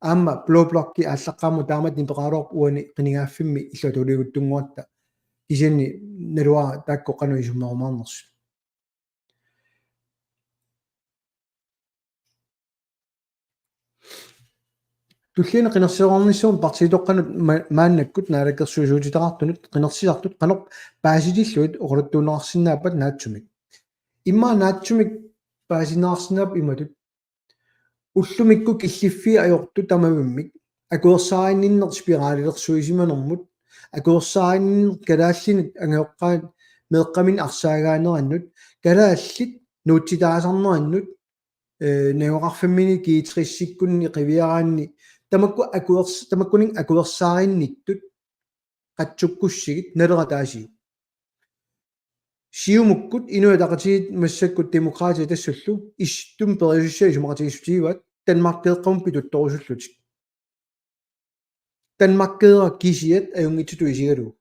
аама блоблокки ааллаққааму таамат нипеқаалоор уани қинигааффимми иллатулигуттунгуатта кисианни налуа таакко қану исуммарумаарнерсу туллиина қинерсиорнissuum партиитоққанут мааннаккут наалаккерсуусуутитақартунут қинерсисартут қанерп пааситиллуит оқулуттуунеқарсинааппат наатсумик имма наатсумик паасинаарсинаап иматут уллумикку киллиффи аёрту тамавиммик акуерсааинниннер спиралилерсуисиманэрмут акуерсааинниннер калааллинит ангеоққаат меэққамин арсаагаанераннут калааллит нуутситаасарнераннут неоқарфаммини киитриссиккунни қивиараанни тамаккунин акуерсааринниттут қатсуккуссигит налератааси сиумуккут инуатақатигит массаккут демократия тассуллу истум перисуссаа исумақатигиссутигиват танмаркеэққам питутторусуллутик танмаркеэра кисиат аюнгитсуту исигалу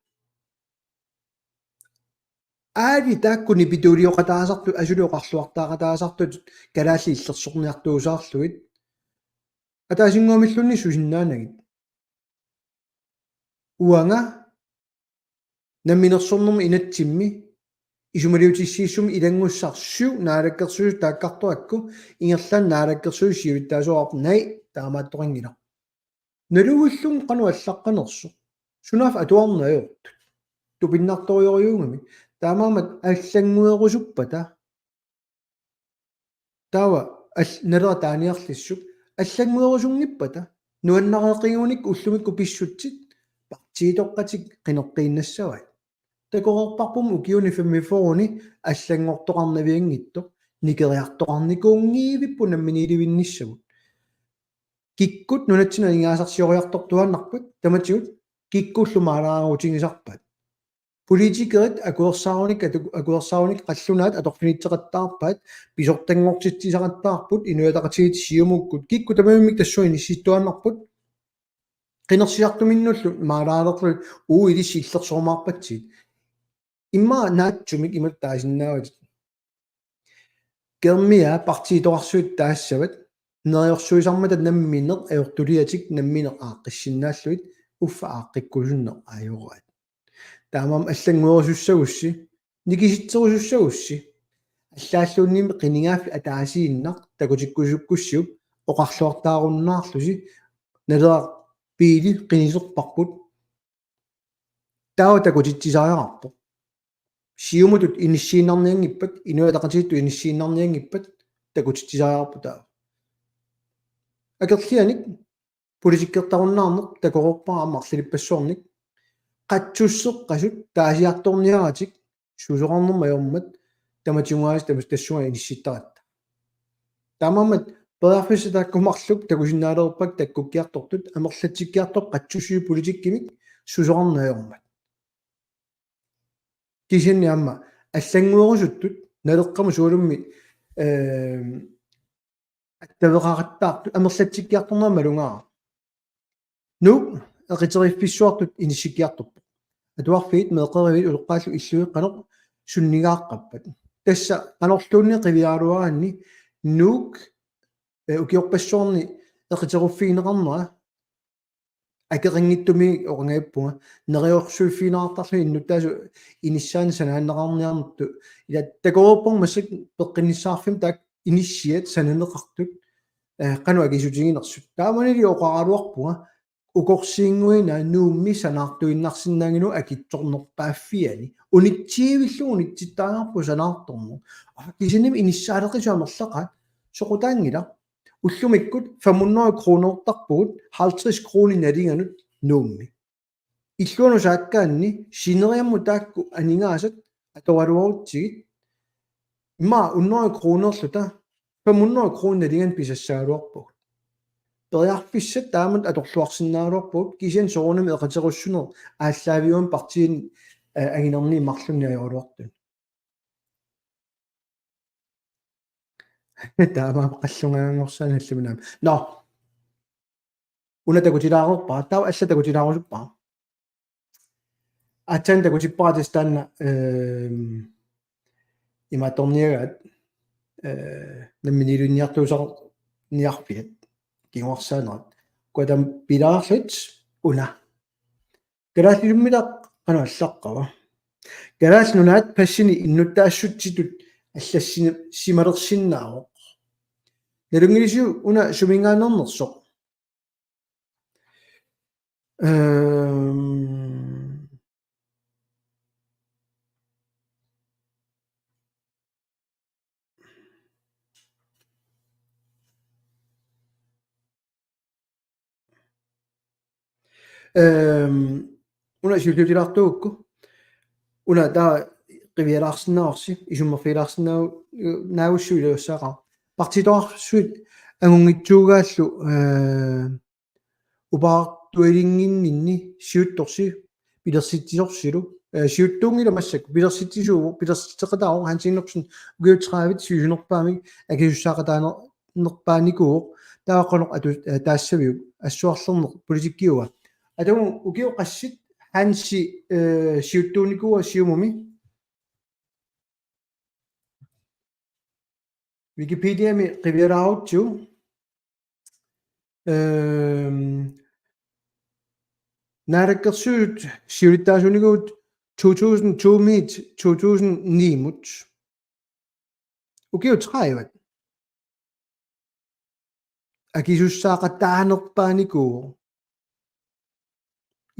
аари тааккуни питулиоқатаасарту асулиоқарлуартаақатаасартут калаалли иллерсорниартуусаарлугит атаасингуамиллунни сусиннаанагит уанга намминерсорнэрми инатсимми исумалиутиссииссум илангуссар су наалаккерсуус тааккартуакку ингерлаан наалаккерсуус сиуиттаасуарп най таамаатторингила налугуллун кану аллаққанерсу сунаф атуарнаёрт тупиннарториориунгами таамаамат аллангуерусуппата таава налера тааниарлиссук аллангуерусунгиппата нуаннареқигуник уллумикку писсутсит партиитоққатик қинеққииннассавай такорерпарпум укиуни фэммифоони аллангортоқарнавиангитто никериартоқарникуунгиивиппу намминиливинниссагут киккут нунатсина ингаасарсиориартортуаннарпут таматигут киккуллу маалаарагутингисарпат политикерит акуерсааруник қаллунаат аторфинитсеқаттаарпаат писортангортитсисақаттаарпут инуятақатигит сиумуккут кикку тамамимик тассуини ситтуаннарпут қинерсиартуминнуллу маалаалерлу илисси иллерсоормаарпатсиит имма наатсумик имат таасиннаават гермиа партииторарсуит таассават нериорсуисарматат намминеқ аёртулиатик намминеқ ааққиссиннааллуит уффа ааққиккусуннеқ аажораат таамам аллангуерусуссагусси никиситсерусуссагусси аллааллуунними қинигааффи атаасииннақ такутиккусуккуссиуп оқарлуартааруннаарлуси налера пиили қинисерпарпут таава такутитсисариарарпо сиумутут иниссииннарниангиппат инуатақатигитту иниссииннарниангиппат такутитсисариарпу таава акерлианик политиккертаруннаарнеқ такорорпаа аммарлилиппассуарник қатсуссеққасут таасиарторниаратик сусоқарнермаёрмат таматиунгаас тассуга инисситтаратта таамамат пераффиса тааккумарлук такусиннаалерпак таккуккиартортут амерлатсиккиартоқ қатсуссуу политиккимик сусоқарнаёрмат кисинни амма аллангуерусуттут налеққама суулумми аттавеқараттаарту амерлатсиккиарторнаа малунгаа ну эқитериффиссуартут иниссиккиарторпу атуарфиит меэқеривит улеққааллу иллуи қанеқ суннигааққаппат тасса қанерлуунни қивиаалуаранни нуук укиорпассуарни эқитеруффиинеқарнера акерингиттуми орнгаиппунга нериорсуиффинаартарлу иннутаасу иниссаани санааннеқарниарнатту ила такоорпор массак пеққиниссаарфим таак иниссиат сананеқартут qanu akisutiginerсут тааманили оқаралуарпунга укорсиингуина нуумми санаартуиннарсинаангину акитсорнерпааффиани унитсиивиллу унитситтаагаарпу санаарторну кисиним иниссаалеқисуамерлақат соқутаангила уллумиккут 500 кронертарпугут 50 крони налинганут нуумми иллуану сааккаанни синериамму таакку анингаасат аторалуарутсигит имма 100 кронерлута 500 крони налинган писассаалуарпу периарфиссат таамат аторлуарсинааруарпут кисиан соорнами эқатеруссунер ааллаавиуам партиин агинерни марлунниаёрулуартун таама қаллунгаангорсааналлуминаа но уна такутилаарерпаа таа алла такутилаарусуппаа атсан такутиппаратистанна иматорниагаат намминилунниартуусар ниарпиат кингорсаанерат куатам пилаарлит уна гарааллуммилақ qanu аллаққава гараалнунаат пассини иннуттаассутситут аллассини сималерсиннаавоқ налунгилису уна сумингаанернерсоқ уна сиуллутилаартуукку уна таа qivиалаарсинаорси исуммерфилаарсинаау наагуссу илуссааqa партитоарсуит агунгитсуугааллу упаартуилингиннинни сиутторси пилерситсисорсилу сиуттуунгила массак пилерситсисуу пилерситеқатаау хансиннерсун угиутраавит сиусунерпаами акисуссаақатаанерпааникуу тааққонеқ ату таассавиу ассуарлернеқ политиккиуа атаму угиоқассит ханси сиуттууникуа сиумуми Wikipedia-ми qiviraarutsu naarakkersuut siulittaasuuniguut 2002-2009 mut ukiutraivat akisussaaqqattaanerpaanikuu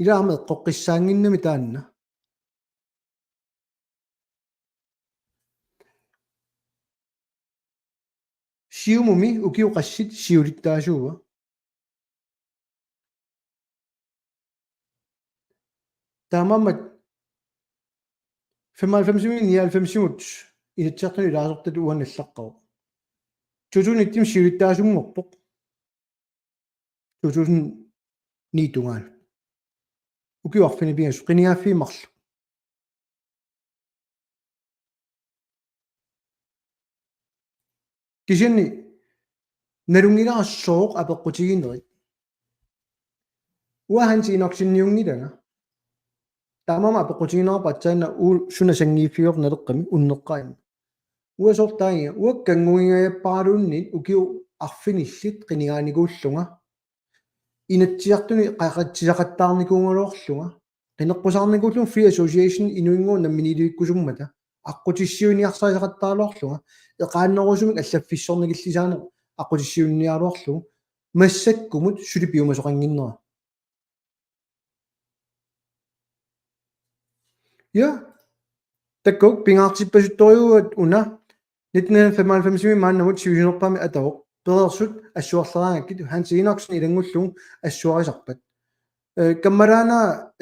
ilaarme qoqqissaanginnami taanna siumumi ukiuqassit siulittaasuuga taamammat 95-99 inatsertuni ilaasortat uannallaqqaru 2019 siulittaasungorpoq 2009 tungaan ukiuarfini pingasu qiniaaffiimarlu кисинни налунгиларассооқ апеққутигинери уаханти иноксинниунгилага таамама апеққутигинерпа таана уу суна сангииффиорнелеққами уннеққаани уасортаанги уаккангуингаяппаралуунни укиу арфиниллит қинигааникууллунга инатсиартуни қақатсисақаттаарникуунгалоорлунга қинеққусаарникууллун free association инуингуу намминилуиккусуммата аққутиссиуниарсаисақаттаалоорлунга эқааннерусумик аллаффиссорникиллисаанер аққутиссиунниаруарлу массаккумут сулипиумасоқангиннера я таккок пингаартиппасутториуат уна 1995 мааннамут сивисунерпаами атавоқ перерсут ассуарлераангаккит хансиинаксни илангуллугу ассуарисарпат каммараана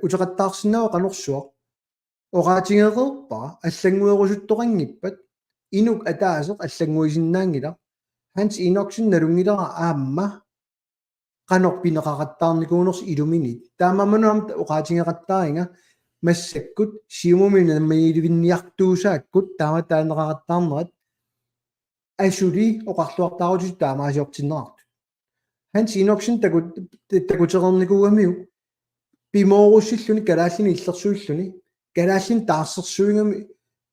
утеқаттаарсинаа қанорсуақ оqaатингеқерпаа аллангуерусутторангиппат инук атаасеқ аллангуисиннаангила ханс иноксин налунгилера аамма qanor pineqaqattaarnikuunerс ilumini taamammanuam oqaatigeqattaringa massakkut siumumina nammiiluginniartuusaakkut taama taaneqaqattaarnerat asuli oqarluartaarutit taamaasiortinnerartu hans inoksin takuteqernikuuamiu pimoorussilluni kalaallini illersuulluni kalaallin taarsersuingami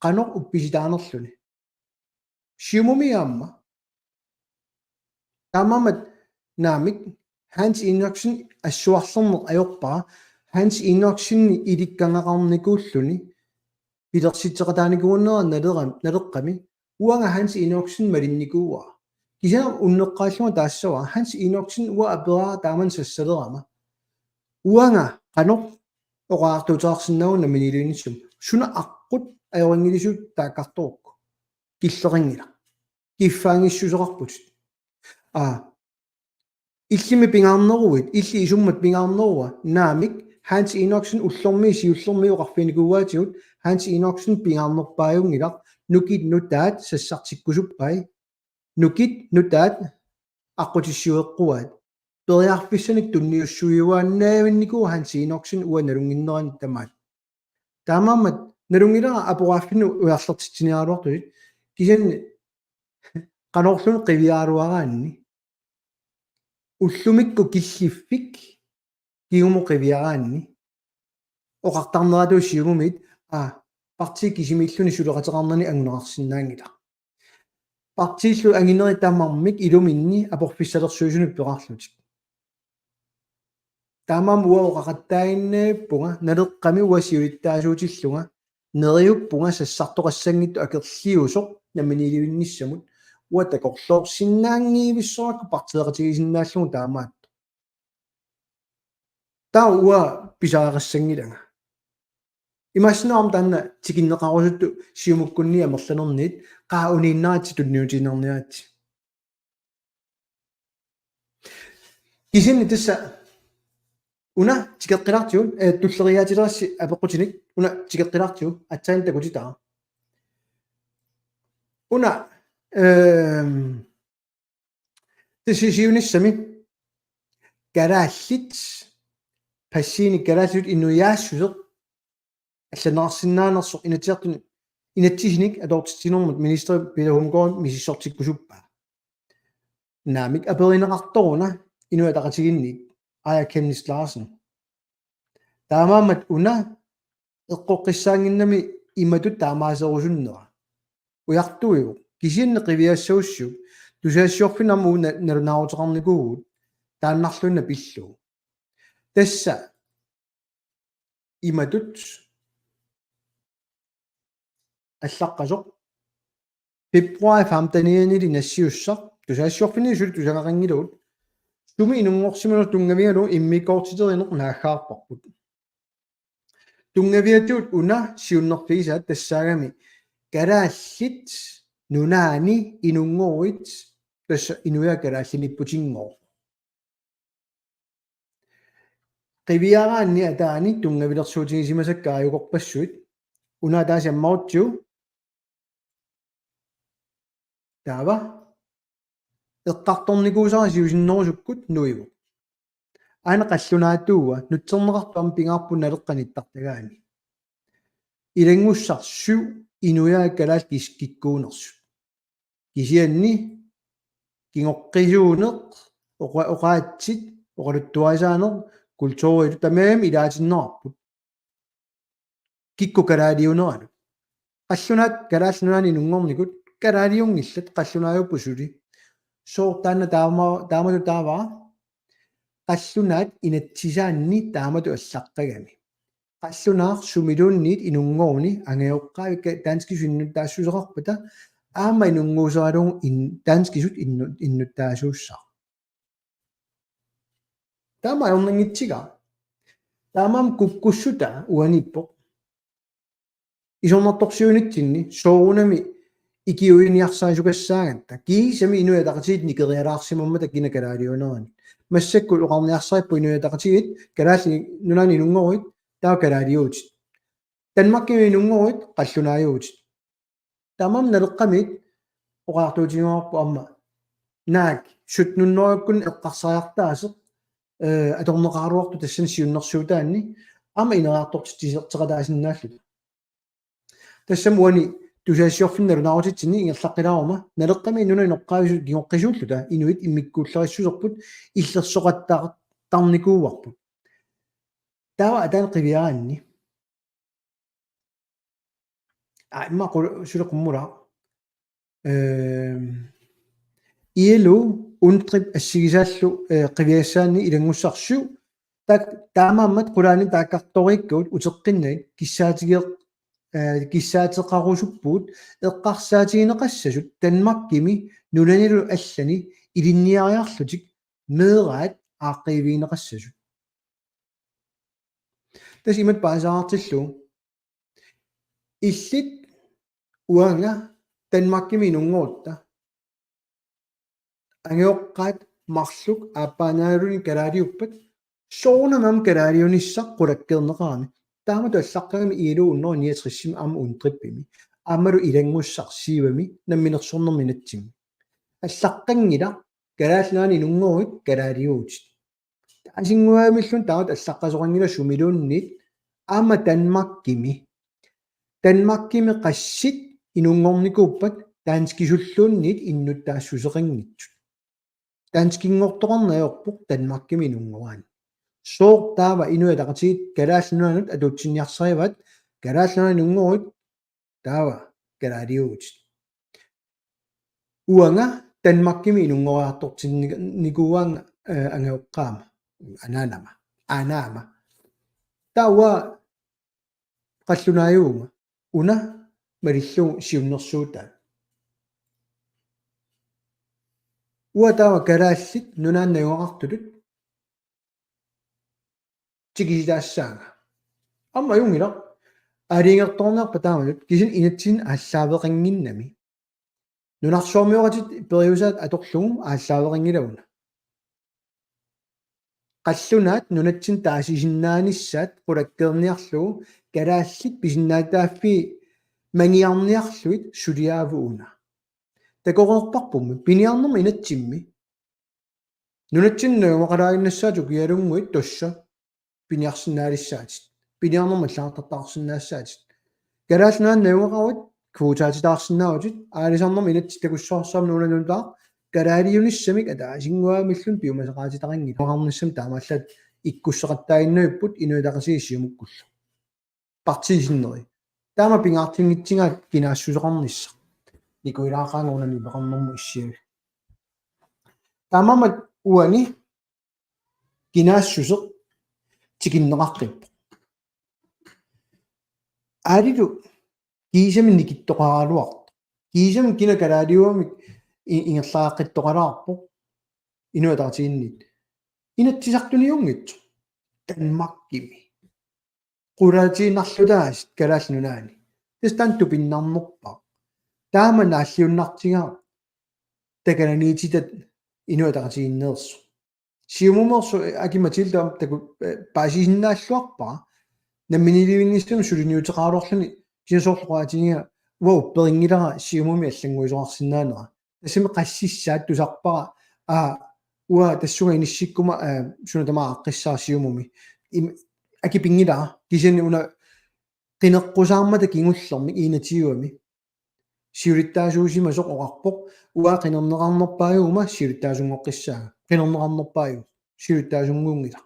qanor uppisitaanerluni siumumi aamma taamammat naamik Hans inaksin assuarlerneq ajorpara Hans inaksinni ilikkangaaqarnikuulluni pilersitseqataanikuunneraan naleqqami uanga Hans inaksin malinnikuua kisana unneqqaalluma taassava Hans inaksin ua aperaa taaman sassalerama uanga qanoq oqaartuutaarsinnagunna miniliinissum suna aqqut ajoringilisut taakkartorukku killeringila kiffaangissuseqarput иллими пингаарнеруит илли исуммат пингаарнеруа наамик Hans Enoksen ullormi siullermiu qarfinikууаатигут Hans Enoksen пингаарнерпааюнгилар нукит нутаат сассартиккусуппай нукит нутаат аққутиссуеққуаат периарфиссаник тунниуссуйуааннаавинникуу Hans Enoksen уаналунгиннеран тамаат таамаамат налунгилара апораффину уярлертитсиниаруартулит кисанни qanorlun qiviaaruaraanni ullumikku killifik kiumu qiviaraanni oqartarneratuussiugumit parti kisimilluni suleqateqarnani angunerarsinnaangila partiillu angineri tammarmik iluminni aporfissalersuusuni peqarlutik taamam ua oqaqattaainnaappunga naleqqami uasiulittaasuutillunga neriuppunga sassartoqassangittu akerliusoq naminiliuinnissamut uatakorloorsinnaangiivissorakku partileqatigisinnaallungu taamaat taa ua pisaqaqassangilanga имассинаарам таанна тикиннеқарусутту сиумуккунни амерланерниит қаа унииннаати тунниутинерниаати кисинни тасса уна тикеққилартиун туллериаатилерасси апеққутиник уна тикеққилартиу атсаан такутитаа уна тисисиуниссами карааллит пассиини карааллут инуяассусеқ алланаарсинаанерсоқ инатиартуни инатсисиник адоортитсинормут министери Peter Humgård мисиссортиккусуппаа наамик аперинеқарторуна инуатақатигинник Aya Kemnis Larsen таамаамат уна эққоққиссаангиннами иматут таамаасерусуннера уяртуиу кисинне қивиассауссу тусаассиорфинама уна налунаарутеқарникуугут тааннарлунна пиллуу тасса иматут аллаққасоқ фебруари 15 нассиуссақ тусаассиорфини сул тусаагақангилуут туми инунгорсимунер тунгавигалу иммикоортитеринеқ нааггаарпарпут тунгавиатуут уна сиуннерфигисаат тассаагами карааллит нунаани инунгоруит тасса инуя карааллиниппутингоо qiviyaraanni ataani tungavilersuutigisимасаккааюқорпассуит уна таасаммаутсу таава эққарторникуусара сиусиннерусуккут нуиву аана қаллунаатууа нутсернеқартуам пингаарпун налеққаниттартагаани илангуссар су инуяа калаал киккуунерсу кисианни кингоққисуунеқ оқаатсит оқалуттуасаанер культуурилу тамаам илаатиннерарпут кикку калаалиунерану қаллунаат калаалнуани нунгорникут калаалиунгиллат қаллунааюппусули соо таана таамату тааваа қаллунаат инатсисаанни таамату аллаққагами қаллунаар сумилуунниит инунгорни ангеоққаавикка таанскисуннут таассусеқарпата аама инунгуусералугу таанскисут иннуттаасууссаа таама орнангитсига таамам куккуссута уаниппо исорнарторсиунитсинни соорунами икиуиниарсаасукассаагатта киисами инуятақатигит никериалаарсимаммата кинакалаалиунерани массаккул оқарниарсариппу инуятақатигит калаалли нунани нунгоруит таа калаалиуутит танмаккими нунгоруит қаллунааюутит тамам налеққамит оқаартуутингуарпу амма наак сутнуннераккун эққарсариартаасеқ аторнеқаруарту тассан сиуннерсуутаанни ама инераартортитсеқатаасиннааллу тассам уани тусаассиорфинналу наарутитсини ингерлаққилаарума налеққами нуна ноққаависут гиоққисууллута инуит иммиккууллериссусерпут иллерсоқаттартарникууарпут таава атаан қивиаанни имма сулеқуммула иелу untrip assigisaallu qiviassaanni ilangussarsuu tak taamaammat qulaani taakkartoriikkuut uteqqinnaik kissaateqarusuppuut eqqarsaatigineqassasut Danmarkimi nulanilu allani ilinniariarlutik meeraat aaqqiiviineqassasut tas imat paasaartillu illit uanga Danmarkimi nunguutta angeoqqaat marluk aappaanaaluni kalaaliuppat soornamam kalaaliunissaq qulakkeerneqarami taama tuallaqqagami iilu unner 69 am untrippimi aammalu ilangussarsivami namminersornerminatsimmi аллаққангила калааллаани нунгоруит калаалиуутит асингуаамиллун таават аллаққасоқангила сумилууннит аама танмаккими qassит инунгорникууппат таанскисуллууннит иннуттаассусеқингитсут таанскингортоқарнаёрпуқ танмаккими нунгораани соор таава инуятақатигит калааллунанут атуутсинниарсариват калааллунаани нунгоруит таава калаалиуутит уанга Danmarkimi inungoraartortinnikууanga angeoqqaama anaama tawa qallunaayuunga una malillu siunnersuutaa uatawa kalaallit nunaannayuaqartulut tikisitaassaanga amma yungila aaliingertorneerpa taamalut kisin inatsin aalлaaveqanginnami нунарсуумиоратит периусаат аторлугум ааллаавеқингилауна қаллунаат нунатсин таасисиннааниссаат qulakkeerniarlugu калааллит писиннаатааффи мангиарниарлуит сулиаавууна такорерпарпумми пиниарнерма инатсимми нунатсиннагумақалаагиннассаату киалунгуит тусса пиниарсинаалиссаатит пиниарнерма лаартартаарсинаассаатит калааллунааннагумақаруит квотаатитаарсинааватит аалисарнерма инатси такуссоорсаам нууланунтаа калаалиунissамик атаасингуаамиллун пиумасеқаатитарангила оқарниссам таамааллат иккуссеқаттаагиннуиппут инуитақасигиссиумуккуллу партисиннери таама пингаартингитсингаат кинаассусеқарнисса никуилаақаангорнани пеқарнэрму иссиави таамамат уани кинаассусеқ тикиннеқартиппо аалилу kiisami nikittoqaraluart kiisami kina kalaaliuamik ingерлааққиттоqalaarpo inuataqatiginnit inatsisartuniungitsu Danmarkimi qulaatiinarlutaas kalaallnunaani tastantu pinnarnerpa taama naalliunnartigaa takalaniititat inuataqatiginneersu siumumersu akimatilta taku paasisinnaаллуарpaa намминиливингиссум сулиниутеқарлорлуни кисорлуqaатинига вау перингилара сиумуми аллангуисоқарсинаанера тассими qassissaat tusarpara уа тассуга иниссиккума сунатама аққиссаарсиумуми акипингилара кисани уна qinеққусаармата кингуллерми иинатигуами сиулиттаасуусима соқоқарпоқ уа qinернеқарнерпааюма сиулиттаасунгоққиссаага qinернеқарнерпааю сиулиттаасунгуунгила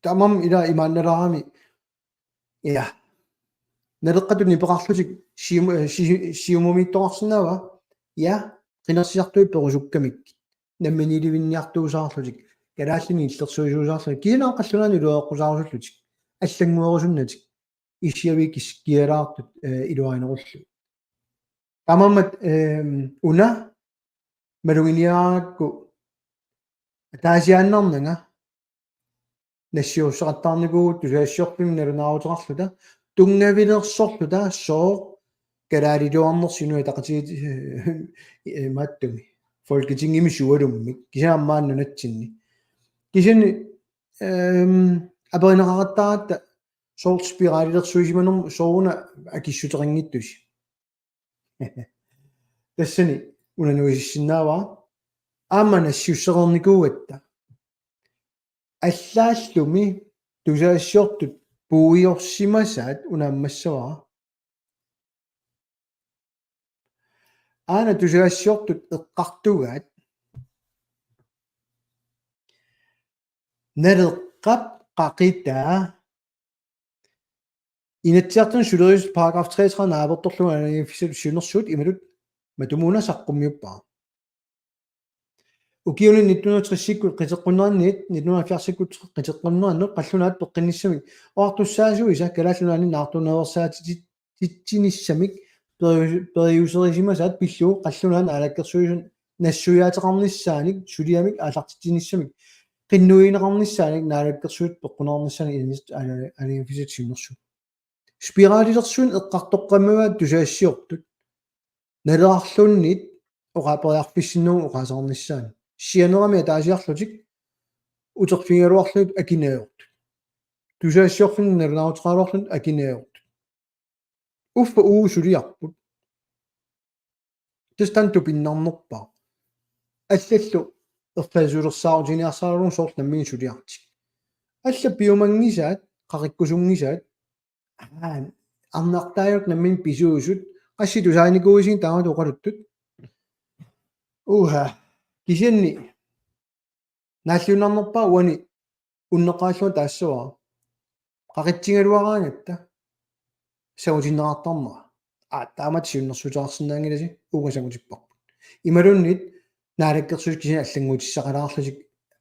тамам ила имаанналарами я налеққатуни пеқарлутик сиумумиттоқарсинаава я qinерсиартуи перусуккамик намминиливинниартуусаарлутик калааллини иллерсуисуусаарлутик киинааққаллунаани луеққусаарусуллутик аллангуерусуннатик исиави кискиалаартут илуаринеруллу тамаммат уна малугиниараакку таасиааннарнага нассиуссеқаттаарникуу тусаассиорпими налунаарутеқарлута тунгавилерсорлута соо калаалилуарнерсинуи тақатигит мааттуми folketingimi суалумми кисааммааннунатсинни кисани аберинеқараттаратта соорспиралилерсуисиманерм сооруна акиссутерингиттуси тассани унануисиннаава аама нассиуссеқарникууатта аллааллуми тусаассиортут пууиорсимасаат унааммассавара аана тусаассиортут эққартугаат налеққап қақитаа инатсиартун сулерис параграф 33 нааберторлуга анифисал сюнерсуут ималут матумуна саққуммиуппаа ukiuni 1930 qiteqqunnerniit 1940 qiteqqunnernu qallunaat peqqinnissamik oartussaasuisa kalaallunaani naartuneversaati tittinissamik periuserisimmasaat pillu qallunaan alakkersuisun nassuyaateqarnissaanik suliamik aallartittinissamik qinnuineqarnissaanik naalakkersuut peqqunarnissani aliafisitsimmersu spiralilersuun eqqartoqqammaat tusaassiortut nalearlunnit oqaperiarpissinnugu oqaasaqarnissaani sianerami taasiarlutik uterfingaluarlut akinaeortut tusaassiorlun nalunaaruteqaluarlut akinaeortut uffa uusuliarput tastantu pinnarnerpaa аллаллу ерфасулерсаарутиниарсааралун соорт наммини сулиарти алла пиумангисаат qaqikkusungisaat арнартаajut наммин писуусут qassi tusaanikуусин таамат оқалуттут уха кисианни нааллунарнерпаа уани уннеқааллуа таассуа qaqitsingaluaraangatta саутиннеқартарнера таамат сиуннэрсутеқарсинаангиласи угасагутиппарпут ималуннит наалаккерсус кисина аллангуутиссақалаарласик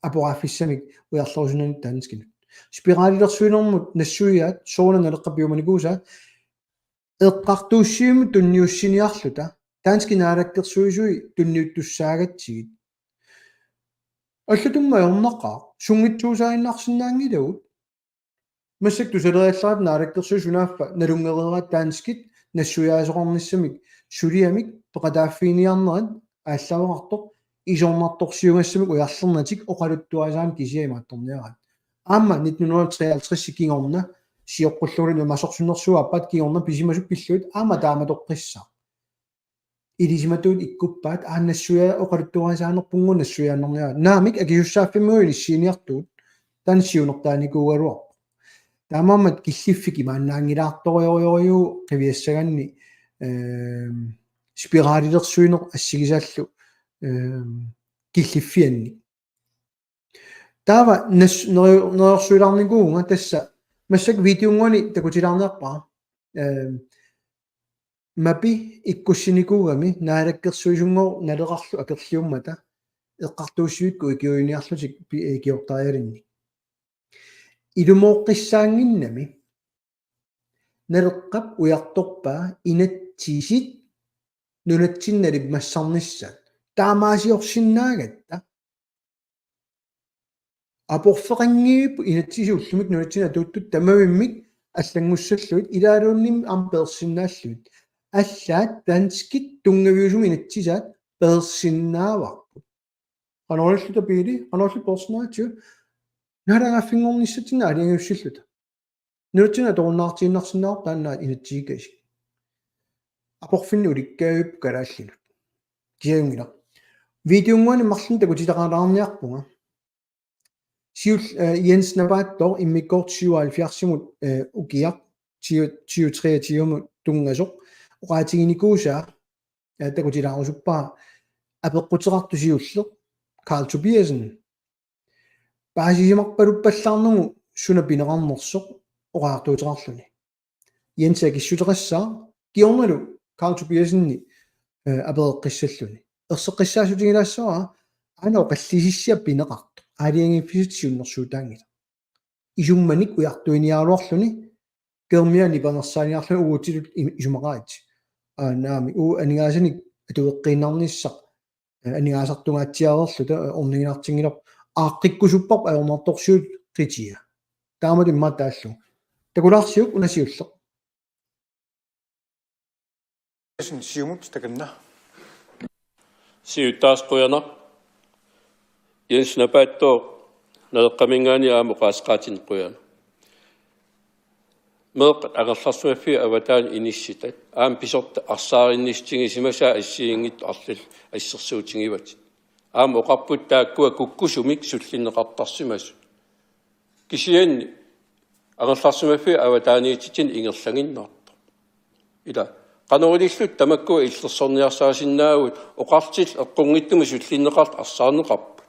апораффиссамик уярлорусунани таанскинут спиралилерсуинэрмут нассуиаат соона налеққапиуманикуусаат эққартууссиуму тунниуссиниарлута таански наалаккерсуисуи тунниуттуссаагатсигит аллатумма ернақаа сунгитсуусаиннарсинаангилавут массак тусалериаллаат наалаккерсуис унааффа налунгерераат таанскит нассуяасоқарниссамик сулиамик пеқатааффиниарнерат ааллавеқартоқ исорнарторсиунгассамик уярлернатик оқалуттуасаан кисиамаатторниараат аама 1953 кигорна сиоққуллуулу масорсуннэрсуаппат кигорна писимасук пиллуит аама тааматоққиссаа илисиматуут иккуппаат ааннассуя оқалуттуасаанерпунгу нассуяаннерниара наамик акиуссааффиммуи иссиниартуут танссиунертааникуугалуар таамаамат киллиффики мааннаангилаарториориориу қивиассаганни спиралилерсуинер ассигисааллу киллиффианни таава нерсуилаарникуунга тасса массак видеонгуани такутилаарнеарпаа мапи иккуссиникуугами наалаккерсуисунгоо налеқарлу акерлиуммата эққартууссуитку икиуиниарлутик киортариалинни илумооққиссаангиннами налеққап уярторпаа инатсисит нунатсинналип массарниссаат таамаасиорсиннаагатта апорфеқангиип инатсисууллумик нунатсина туuttut тамавиммик аллангуссаллуит илаалуунним амперсиннааллуит аллаат данскит тунгавиусум инатсисаат персиннааварпут qanориллута пили qanорли персонаатиу нарагаффингорниссатина алиангуссиллута нунатсина торуннаартииннарсинаар тааннаат инатсигикаси апорфинни уликкаагип калааллинут киангила видеонгуани марлун такутитақалаарниарпунга сиул Jens Nabattор иммиккорт 77-мут укиақ 23-мут тунгасоқ оqaатигиникуусаа такутилаарусуппаа апеққутерарту сиуллеқ Carl Tobiasen паасисимарпалуппаллаарнуму суна пинеқарнерсоқ оqaартуутеқарлуни Jens акиссутерассаа киорналу Carl Tobiasenни апеққиссаллуни ерсеққиссаасутигилаассаа анаа қаллисиссиа пинеқарто аалиангиффиситсиуннэрсуутаангила исумманик уяртуиниаруарлуни кермиани панерсааниарлуни уутилут исумақаат наами у анигаасаник атуэққиннарниссақ анигаасартунгаатсиарерлута орнигинартингилар ааққиккусуппарп аернарторсуут қитиа таамат иммаатааллу такулаарсиук унасиуллеқ сиумут таканна сиутаасқуяна Jens Nabattор налеққамингаани ааму қаасқаатинеққуяна меэққат агерларсуаффи аватаан инисситат аам писорта арсаариннистигисимасаа ассиингит арлил ассерсуутингиват аам оқарпут тааккуа куккусумик суллиннеқартарсимас кисианни агерларсуаффи аватааниититин ингерлангиннаарто ила qanорилиллут тамаккуа иллерсорниарсаасиннаавут оқартил эққунгиттума суллиннеқарт арсаарнеқарп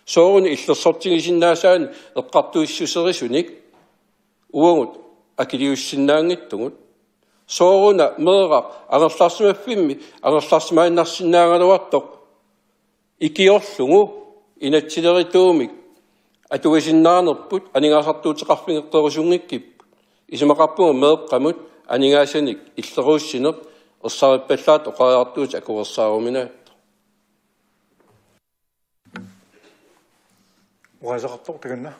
соорни иллерсортигисиннаасаан эққартуиссусерисуник уангут акилиуссиннаангиттугут сооруна меэра агерларсимаффимми агерларсимаиннарсиннаагалуартоқ икиорлугу инатсилеритуумик атуисиннаарнерпут анигаасартуутеқарфингерторусунгиккип исимақарпуга меэққамут анигаасаник иллеруussинеқ ерсариппаллаат оқариартуут акуерсааруминаат уасеқартор тагинна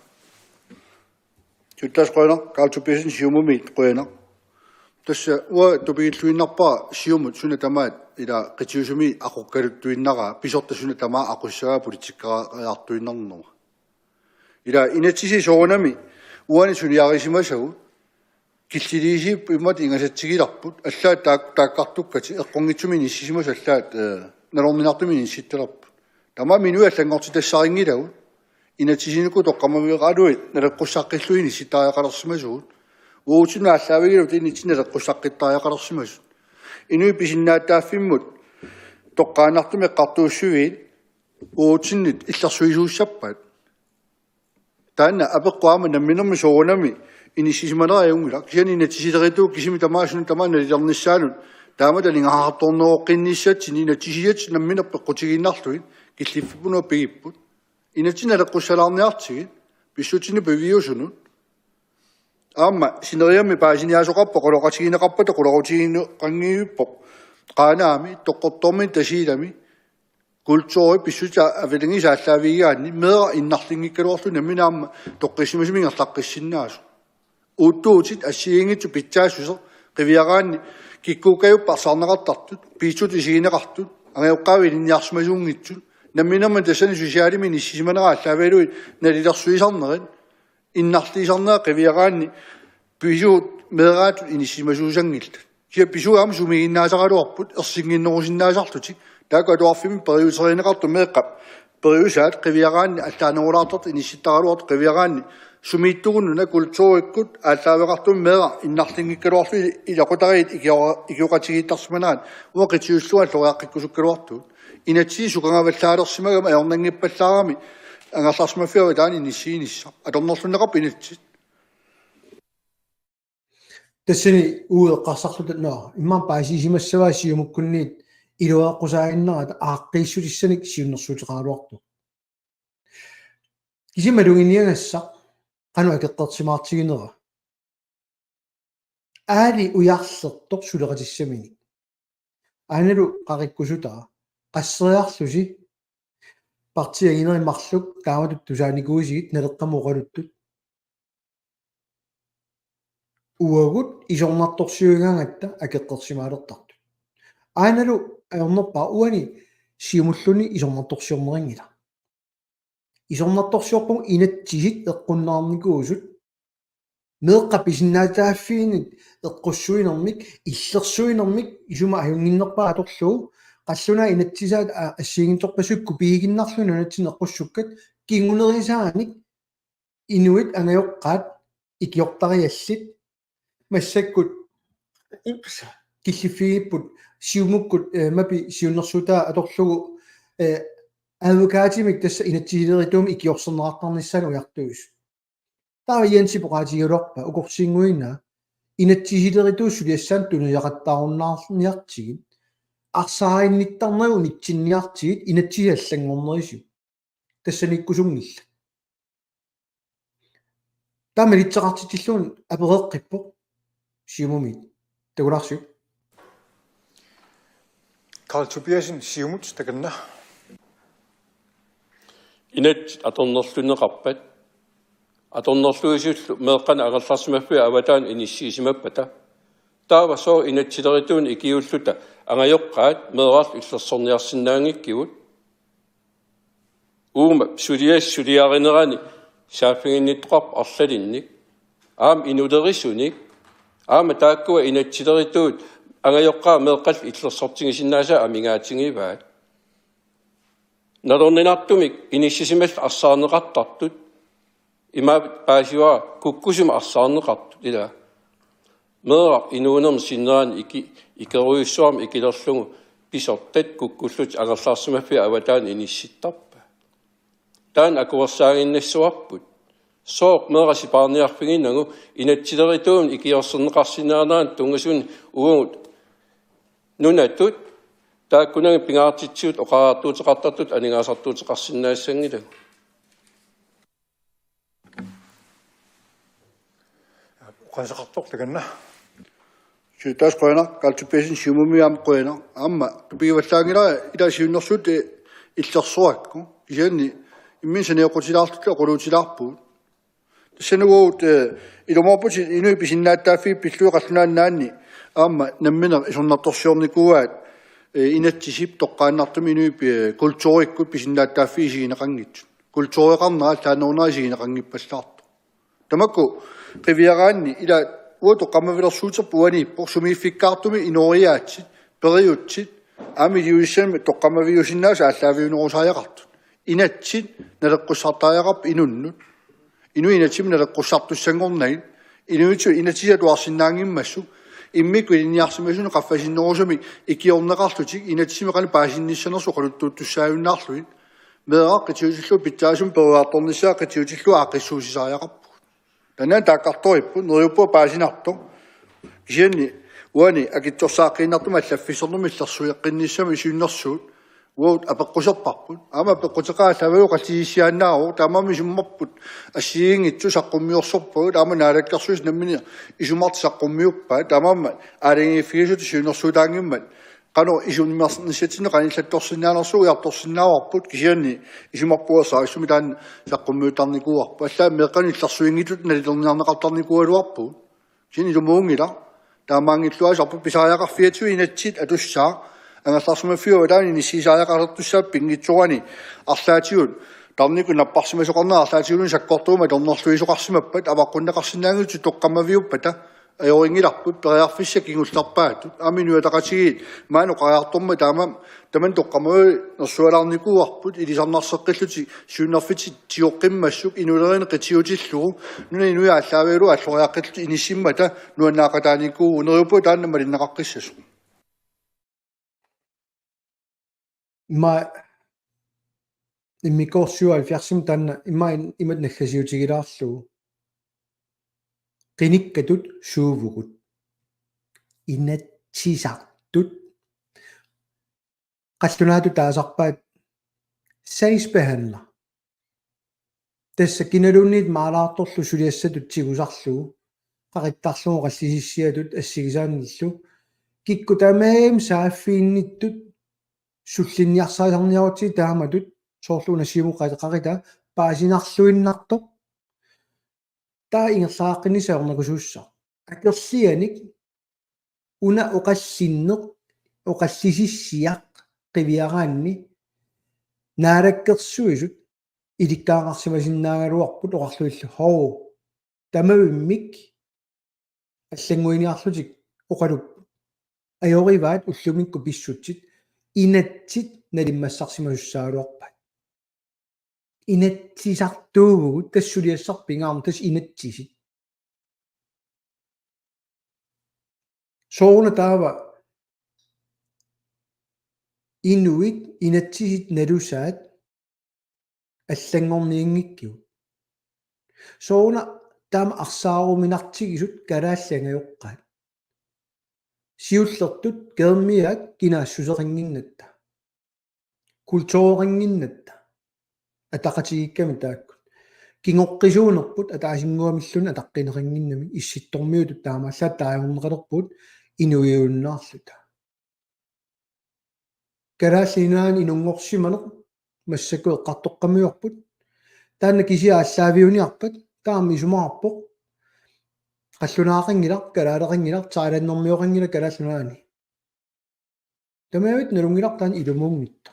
Jutas qoina kaltupisen siumumit qoina tassa ua tupigilluinnarpa siumut suna tamaat ila qitiusumi aqukkaluttuinnaraa pisorta suna tamaa aqussagaa politikkaraartuinnarnuma ila inatsisi soonami uani suniarisimasagu killiliisi immat ingasatsigillarput allaat taakkartukkati eqqongitsumi nissisimas allaat nalorninartumi nissittelarput tamaa minua allangorti tassaringilagu inatsisiniku toqqamamiqaaluit nalaqqussaaqqilluini sitaaqalersimasuut uutuna allaavigilut initsin nalaqqussaaqqitariaqalersimasut inui pisinnaataaffimmut toqqaanartumi qartuussuviit uutsinnit illersuisuussappat taanna apeqquama namminermi soonami inissisimaneriungila kiani inatsisileritu kisimi tamaasunu tamaana lilernissaanut taamata lingahartorneroqqinniissatsin inatsisiyat namminerpeqqutiginnarluit killiffipunua pigipput inatsina leqqussalarniartigit pissutini beviusunut aamma sineriami paasiniasoqarpo qoloqatigineqarpata qulorutigiinu qangiippo qaanaami toqqortormi tasiilami kultuuri pissuta avelingisa allaavigiaanni meera innarlingikkaluarlu naminaamma toqqisimasimiingerlaqqissinaasu uuttuutit assiingitsu pitsaassuser qiviaraanni kikkuukajuppa arsaarneqartartut piitsut isigineqartut angeoqqaavi linniarsmasuungitsut namminamman tassani sosiaalimi nissisimanera allaaveeluit nalilersuisarnerit innarliisarnea qiviaraanni pisuut meeraatut inissimasuusangiltat kia pisuaam sumiginnaasaqaluarput ersinginnerusinnaasarlutik taakatuarfimi periuserineqartu meeqqap periusaat qiviaraanni allaanerulaartart inissittaqaluart qiviaraanni sumiittugunnuna kultuurikkut allaaveqartum meera innarlingikkaluarlu ilaqutariit ikiuqatigiittarsimanaat uaqitiussuan loriaqqikkusukkaluartuut inatsi sukangavallaalersimagama aornangippallаарami angarlarsmaffiava taani nissiinissa atornerlunneqarp inatsit тассани уеққарсарлутат ноо иммаан паасисимассаваа сиумуккунниит илуаққусаагиннерат ааққииссулиссаник сиуннэрсуутеқаралуарту кисималугиниагасса қану акеққертимаартигинера аали уярлертоқ сулеқатиссамини аналу қариккусутаа qasseriarlusi partiaginerimmarluk taamatut tusaanikуусигит налеққамоқалуттут уагут исорнарторсиугаангатта акеққерсимаалертарту ааналу аернерпаа уани сиумуллуни исорнарторсиорнерингила исорнарторсиорпун инатсисит эққуннаарникуусут меэққаписиннаатааффиинит эққуссуинермик иллерсуинермик исума аюнгиннерпаа аторлуу qassuna inatsisaat assiingitorpasukku piiginnarluna natsin equssukkat kingunerisaanik inuit angajoqqaat ikiortariallit massakkut killiffigipput siumukkut mapi siunnersutaa atorlugu advokaatimik tassa inatsisileritum ikiorserneraqarnissaanu ujartuus taa yansi poqaatigiluarpa ukorsinguina inatsisileritu suliassaan tunuyaqattaarunnaarniartigit арсааинниттарнагу нитсинниартигит инатсиаллангорнерису тассаниккусунгилла тамалитсеқартитиллуун апереққиппо сиумумит тагулаарсиу Carl Tobiasen siumut taganna инат аторнерлунеқарпат аторнерлуисуллу меэққана агерларсимаффи аватаан иниссиисимаппата таава соо инатсилеритуун икиуллута ангайоққаат меэрал иллерсорниарсинаангиккигут уума сулиаринерани сааффигинниттоқарп арлалинник аам инулерисуник аама тааккуа инатсилеритуут ангайоққаа меэққал иллерсортигисиннааса амингаатингиваат налорнинартумик иниссисимал арсаарнеқартартут имаа паасиуа куккусума арсаарнеқартут ила меэра инуунерм синнеран икеруйуссуарм икилерлугу писортат куккуллут агерлаарсимаффи аватаан инисситтарпа таан акуерсаагиннассуарпут сооқ меэра сипаарниарфигиннагу инатсилеритуун икиорсернеқарсинаанаан тунгасун угут нунатут тааккунага пингаартитсиут оқараартуутеқартартут анингаасартуутеқарсинаассангила уқаасақартоқ тагинна Taas qoyana kaltupesin siumumi qoyana amma tupigivallangila ila siunnersut illersuakku isanni imminsani equtilaartutla quluutilaarpu tassanugut ilumorputi inui pisinnaаттааффи пиллуеқарлунааннаанни аама наммина исорнарторсиорникууаат инатсисип тоққааннартуми инуи культуриккут писиннааттааффи сигинеқангитсут культуреқарнаа таанерунаа сигинеқангиппаллаарту тамакку qiviraanni ila uoto qammavilersuuterpuani porsumiffikkaartumi inoriaatsit periutsit amiliuissami toqqammaviusinnaasa allaaviunerusaajaqartut inatsit naleqqussaartaajaqarp inunnut inuinatsim naleqqussaartussangornagit inuitu inatisiatuarsinnaangimmassu immikku iliniarsimasunu qaffasinnerusumi ikiorneqarlutik inatsimi qani paasinnissanersu quluttuuttussaajunnаарluit meeqa qitiutillu pitsaasum peruaartornissaa qitiutillu aaqissuusisaajaqarp Tänään tämä kartoippu, no jopa pääsin atto. Jenni, uani, akittosaaqinartu mallaffisornumillarssuiqqinnissä misynnarsuut. Uot apaqquserparput. Ama apaqquteqaallaviuqalliissiaannaaru taamamisummarput assiingitsu saqqummiorsorput ama naalakkarsuis nammini isumart saqqummiuppaat taamamma aalingiiffigisut syunnersuutaangimmat qanu isunnimarsnissatsine qanillattorsinnaanarsu ujartorsinnaawarput kisianni isumarpuasaa isumitaan saqqummiutarnikuarpu allaa meeqanillarsuingitut nalilerniarneqartarnikualuarpu sin isumuungila taamaangilluasarpu pisaajaqarfiatu inatsit atussaa angallarsumaffiuataan inissiisaajaqartartussaa pingitsuani arlaatiut tarniku napparsimasoqarnaa arlaatiulun sakkortuuma tornerluisoqarsimappat avaqqunneqarsinnaangitsu toqqamaviuppata ajoringilarput periarfissa kingullarpaatut aminuataqatigit maanuqajaartorma taman toqqamavi nersualarnikuarput ilisarnarseqqilluti suunnerfiti tioqqimmassuk inulerin qitiutillugu nuna inuia allaaviulu alloriaqqilluti inissimmata nuannaaqataanikkuu neriupu taanna malinneqaqqissasu Ima immikorsualfiarsim taanna imat naggasiutigilaarlugu qinikkatut suuvugut inatsisartut qallunaatu taasarpaat saisbehandler tassa kinaluunniit maalaartorlu suliassatut sigusarlugu qaqittarlugu qallisissiatut assigisaannillu kikku tamaim saaffiinnittut sullinniarsaasarniaruti taamatut soorluuna simuqaqaqita paasinarluinnartoq taa ingerlaaqqinissaornakusuussa akerlianik una oqassinneq oqallisissiaq qiviaraanni naalakkersuisut ilikkaaqarsimasinnaaгаluarput oqarluillu hoo tamavimmik аллангуиниарлутик oqaluppu ajorivaat ullumikku pissutsit inatsit nalimmassarsimassussaaluarpat inatsisartuuvugut tassuliassarpingaarmu tas inatsisit soorna taava inuit inatsisit nalusaat allangorniingikkiu soorna taama arsaaruminartigisut kalaallangajoqqaat siullertut keermiat kinaassuseqinginnatta kultuuqinginnatta атақатигикками тааккут кингоққисуунерпут атаасингуамиллуна атаққинеқингиннами исситтормиутут таамааллаат таажорнеқалерпут инуиуннаарлута карааллинаан инунгорсиманеқ массаку эққартоққамиуарпут таанна кисиа аллаавиуниарпат таами исумаарпоқ қаллунаақингилар калаалеқингилар тааланнэрмиоқингила калааллунаани тамаавит налунгилар таан илумуунгитта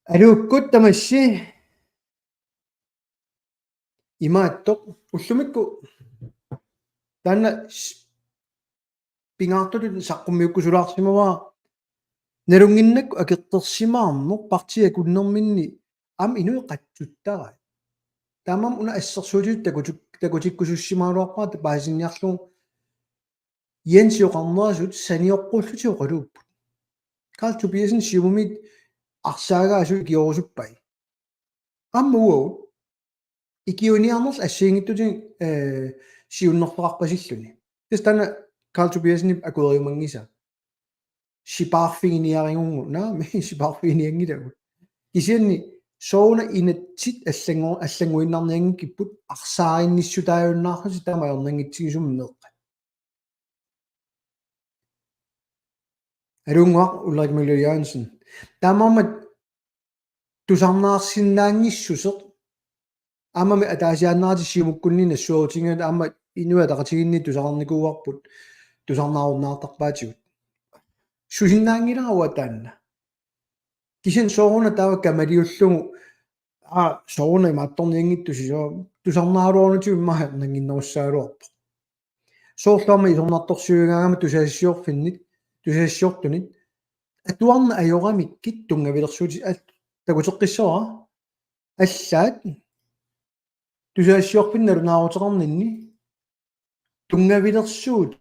алууккут тамасси имааттоқ уллумикку таанна пингаартут саққуммиуккусулаарсимаваа налунгиннакку акеққерсимаарнеқ партия куннерминни ам инуи қатсуттара таамам уна ассерсуутиут такутиккусуссимаалуарпаа паасинниарлугу йенсиоқарнерасут саниоққуллути оқалууппут Carl Tobiasen siumumit арсаагаасу киорусуппай аммуу икиуниарнерс ассиингиттути сиуннэрторарпасиллуни тастана Carl Tobiasen акуериумангиса сипаарфигиниарингунгу наами сипаарфигиниангилагу кисианни соуна инатсит аллангуиннарниангиккиппут арсааринниссутааюннаарси тамаёрнангитсигисуммеэкка алунгуақ Ulrik Møller Jørgensen тамамат тусарнаарсиннаангиссусеқ амами атаасианнаратиссиумуккунни нассуутингат аама инуатақатигинни тусарникууарпут тусарнааруннаартарпаатигут сусиннаангиларауа таанна кисен сооруна таава камалиуллугу сооруна имаатторниангиттуси соо тусарнааруорнутигу иммаахернангиннеруссаалуарпо соорлуарма исорнарторсуигаама тусаассиорфиннит тусаассиортунит атуарна ajорамиккит тунгавилерсуути такутеққиссора аллаат тусаассиорфинналунаарутеқарнинни тунгавилерсуут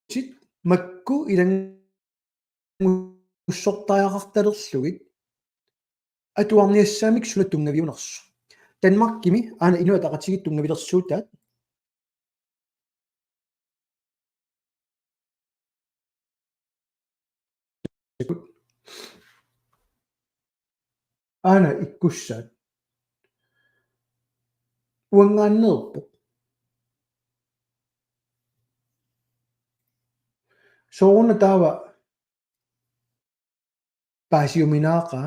сит макку илангуссортаажарталерлугит атуарниассаамик сула тунгавиунерсу Данмаркими аана инуатақатигит тунгавилерсуутаат аана иккуссаат уангааннеерпо сооруна таава паасиуминааqa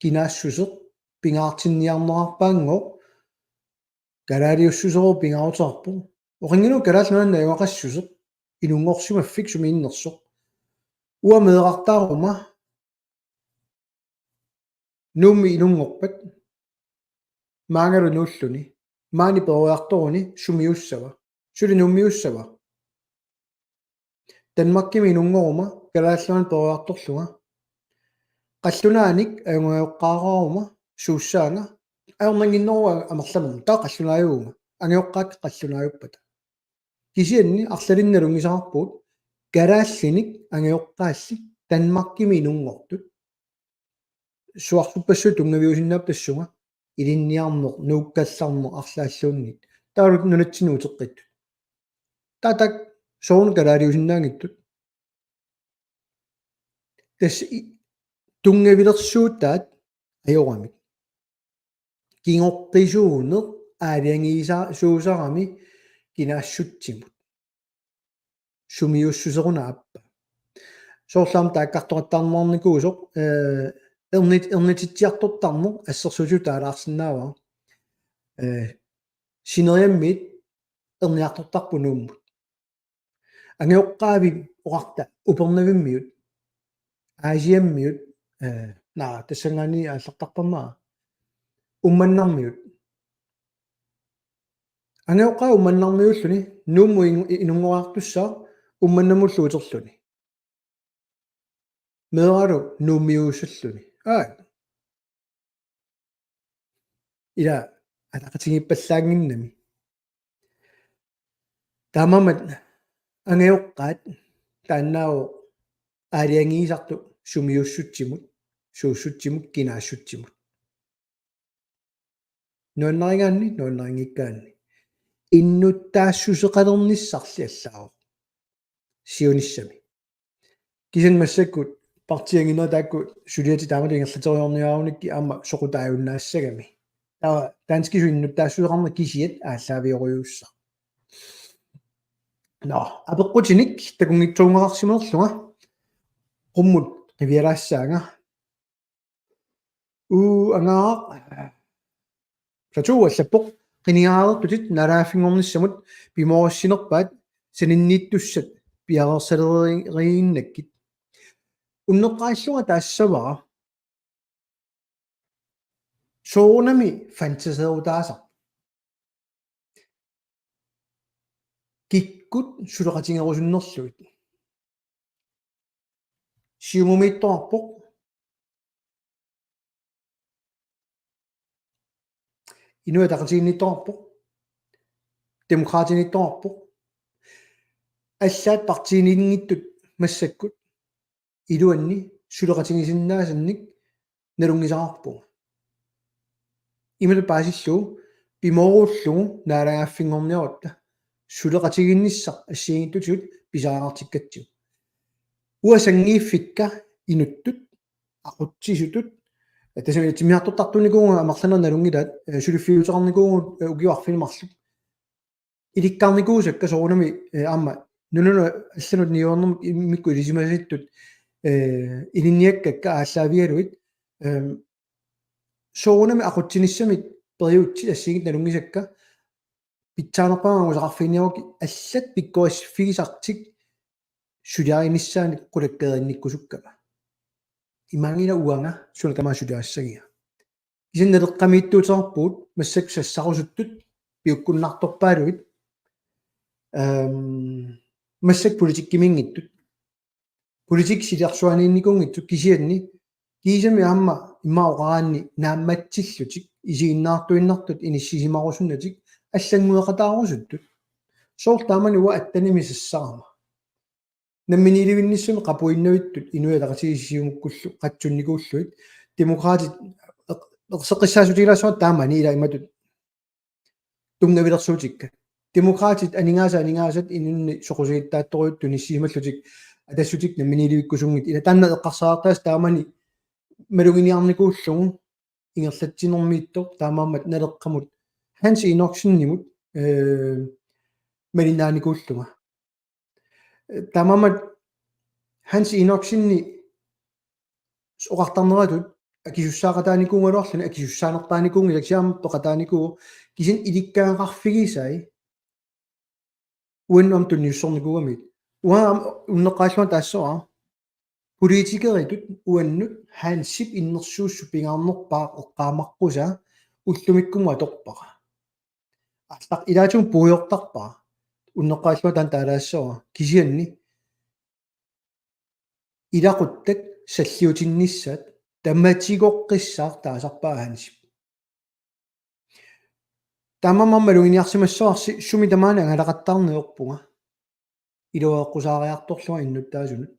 кинаассусеq пингаартинниарнерарпаангоо галаалиуссусероо пингаарутарпо оқингину галаалнуанна юақассусеq инунгорсумаффик сумииннерсоq уамеэрартаарума нумми инунгорпат маангалу нуллуни маани перуярторуни сумиуссава сули нуммиуссава Данмаркими инунгорума галааллуан перуярторлуга qalлунааник аюнгуйоққаарарума сууссаанга аернангиннеруа амерламерм таа qalлунааюуга ангиоққаат qalлунааюппата кисианни арлалинналунгисаарпуут галааллиник ангиоққаалли Данмаркими инунгортут суарсуппассу тунгавиусиннаап тассуга илинниарнеқ нууккалларнеқ арлааллууннит таалут нунатсину утеққиттут татак соон галаалиусиннаангиттут тас тунгавилерсуутаат ajорамик кингоққисуунеқ аалиангиисаа суусарами кинаассутсимут сумиуссусерунааппа соорлаам тааккартораттаарнерникуусоқ эрнититсиартортарнеқ ассерсусу таалаарсинаава синериаммит эрниартортарпунууммут ангиоққаави оқарта упернавиммиут аасиаммиут наа тассангаани ааллартарпамаа умманнармиут ангиоққаа умманнармиуллуни нуумму инунгораартуссаа умманнамуллу утерлуни меэралу нууммиуссаллуни ила атақатигиппаллаангиннами таамамат ангиоққаат тааннаау аалиангиисарту сумиуссутсимут сууссутсимут кинаассутсимут нуаннаригаанни иннуттаассусеқалерниссарли аллаау сиониссами кисен массаккут партиангинера таакку сулиати таамалингерлатериорниаарунакки аама соқутааюннаассагами таа дански суиннуттаассусеқарна кисиат ааллаавиоруйусса апеққутиник такунгитсуунгақарсимерлунга qumмут ривиалаассаанга ангаақ платуаллаппоқ qiniaareertutit налааффингорниссамут пимооссинерпаат саниннииттуссат пиареерсалерииннаккит уннеққааллунга таассавара соонами фантасеерутаасар киккут сулеқатингерусуннерлуит сиумумиитторпоқ инуатақатигиннитторпоқ демократинитторпоқ аллаат партиинингиттут массаккут илуанни сулеқатигисиннаасанник налунгисаарпуга имал паасиллуу пимооруллугу наалагааффингорниорутта сулеқатигинниссақ ассигиттутигут писаараартиккатсигу уасангииффикка инуттут aqutsisutut тасами тимиартуттартуникуунга амарланерналунгилаат сулиффиутеқарникуугу угиуарфинимарлу иликкарникуусакка соорунами аама нунуна алланут ниуорнум иммикку илисимаситтут илинниаккакка ааллаавигалуит соорунами aqutsinissamik периутти ассигит налунгисакка питсаанерпамагусақарфиниавоки аллат пиккуассиффигисартик сулиаринissaани qulakkeerinnikkusukкама имангина уанга сулкама сулиассагиа исиннелеққамииттуутерпуут массак сассарусуттут пиуккуннарторпаалуит массак политиккимингиттут политик силиарсуаниинникунгитсу кисианни кисами аама имаоқараанни наамматсиллутик исигиннаартуиннартут иниссисимарусуннатик аллангуеқатаарусуттут соортаамани уа аттанимисассарама намминиливинниссами қапуиннавиттут инуялақасигиссиумуккуллу қатсунникууллуит демократит эқсеқиссаасутилаасуа таамани ила иматут тунгавилерсуутикка демократит анингаасаат инунни соқусигиттаатторуит туниссималлутик атассутик намминиливиккусунгит ила таанна эққарсаартаас таамани малугиниарникууллугу ингерлатсинэрмииттор таамааммат налеққамут ханси инорксиннимут малинааникууллуга таамааммат ханси инорксинни соқартарнератут акисуссаақатааникуунгалуарлуни акисуссаанертааникуунги лаксиаам тоқатааникуу кисин иликкаақарфигисай уаннуам тунниуссорникуугамит уаам уннеққааллуа таассоа политикеритут уаннут хансип иннерсууссу пингаарнерпаа эққаамаққуса уллумиккумма торпара астақ илаатун пуйортарпаа уннеққааллуа таан таалаассоа кисианни илақуттак саллиутинниссаат тамматигоққиссаар таасарпаа хансип тамамаммалугиниарсимассоарси суми тамаана ангалақаттаарнеорпунга илуеққусаариарторлуа иннуттаасунут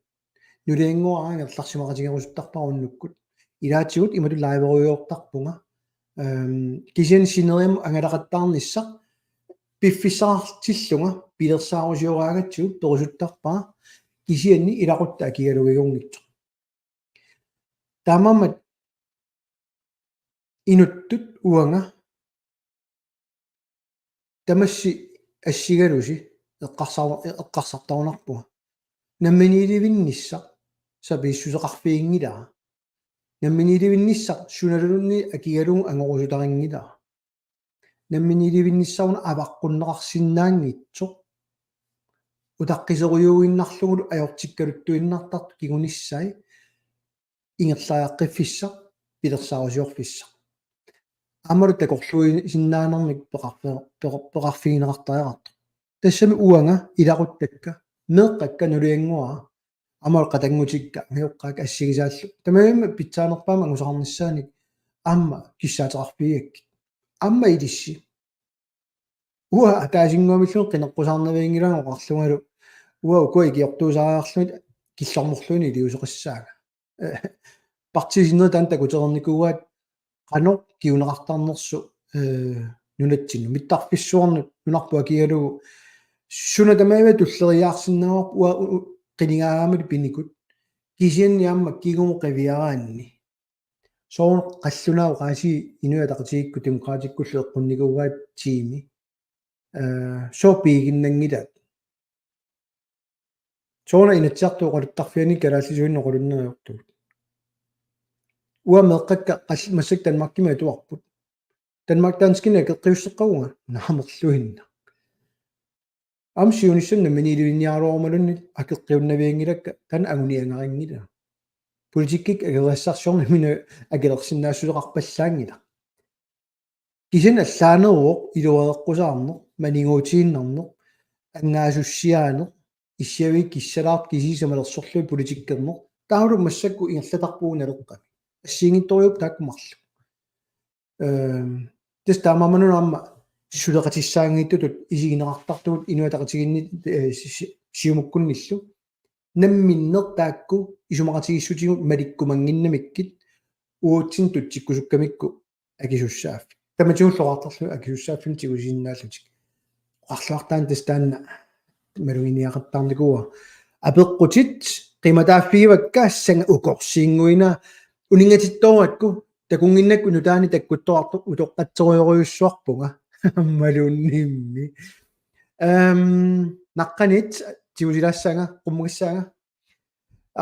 нулиангуараангерларсимақатигерусуттарпаруннуккут илаатигут имату лайверуйоортарпунга кисиан синериам ангалақаттаарнisса пиффисаартиллунга пилерсаарусиораагатсуут перусуттарпаа кисианни илақутта акигалугигунгитсо таамамат инуттут уанга тамасси ассигалуси эққарсартарунарпуга намминиливиннисса сапииссусеқарфиингилаа намминиливиннисса суналунни акигалугу ангорусутарингилаа намминиливинниссауна аваққуннеқарсиннаангитсо утаққисеруйуиннарлугулу аёртиккалуттуиннартарту кигуниссай ингерлааққиффисса пилерсаарусиорфисса амару такорлуи синнаанерник пеқарфигинеқартариақарто тассами уанга илақуттакка меэққакка нулиангуа амал қатангутикка ангиоққаак ассигисааллу тамаимма питсаанерпаама ангусақарниссааник аама киссаатеқарфигакки аама илисси уа атаасингуамиллу қинеққусаарнавиингилаан оқарлунгалу уа укуи киортуусариарлуит киллорморлуини илиусеқиссаага партисиннер таанта кутерникууаат qano kiunaqartarnersu nunatsinnu mittарфиссуарнут нунарпуа кигалугу суна тамаава туллериаарсиннаавар уа qinigaagamut pinikut кисианниамма кигуму qivиараанни соон қаллунаа qaasi инуятақатигикку демократиккуллу эққунникуугаат тими сопигиннангилаат соона инатсиартуу qaluttarfiani калааллисуиннеқулуннериортугут уа меққакка массак танмаркима туарпут танмартаанскина кеққиуссеққауга наамерлуинна амсиунисsunna минилуинниаруормалунни акеққиуннавиангилакка тан агуниангарингила политиккик агерассарсорна мина агелерсиннаассулеқарпаллаангила кисин аллаанеруоқ илуаеққусаарнеқ манигуутииннарнеқ ангаасуссиаанеқ иссиави киссалаарт кисисамалерсорлуи политиккернеқ таулу массакку ингерлатарпууналеққами ассиингитториуп тааккумарлу тэс таамаманунаама сулеқатиссаангиттутут исигинеқартартугут инуатақатигинни сиумуккунниллу намминнер таакку исумақатигиссутигут маликкумангиннамиккит уутсин тутсиккусуккамикку акисуссааф таматигуллоқартарлу акисуссааффин тигусиннааллутик арлуартаан тастаанна малугиниақаттаарникуа апеққутит qimataafiivakka assanga ukorsiinguina uningatittoruatku takunginnakku nutaani takkuttoartu utoqqatseruyoriussuarpunga malunniimmi naqqanit tiusilassanga qummugissaanga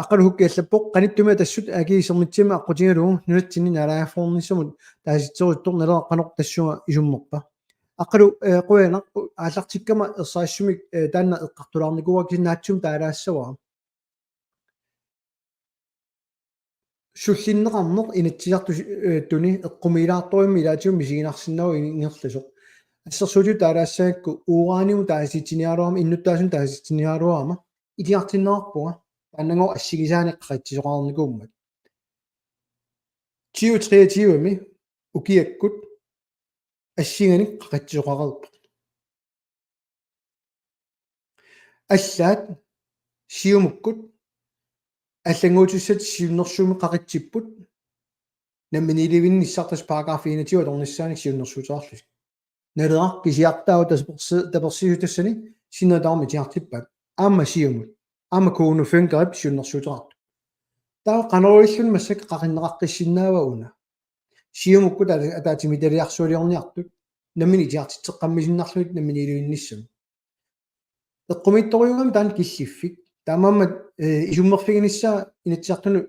aqalu hukkiallappoq qanittumi tassut agiisermitsima aqqutigalu nunatsinni nalaafornissumut taasitseruttor naleqqanor tassunga isummerpa aqalu quyanaq aallartikkama ersaassumik taanna eqqartularnikuwa kinnaatsum taalaassava sullinneqarneq inatsiartu tuni eqqumiilaartorimmi ilaatium misiginarsinnaru ingerlasoq ассерсууту таалаассаакку уурааниму тааситсиниалуарма иннуттаасун тааситсиниалуарма илиартиннеарпуга тааннагоо ассигисааниққатсисоқарникууммат 2023ми укиаккут ассиганик қақатсисоқарерпа аллаат сиумуккут аллангуутуссат сиуннэрсууми қақатсиппут намминиливинни иссартас параграф 21 торниссааник сиуннэрсуутеарлус nederaq kisiartau tapersisutassani sinataarmi tiartippat aamma siumut aamma kuunu fungerip siunnersuuterartu taa qanorillun massak qaqinneqaqqissinnaava una siumukkut ataatimidaliarsuuliorniartut namini tiartitteqqammisinarluit namini iluinnissam eqqumittoriungam taan kissiffik taamamma isummerfiginissaa inatsiartunu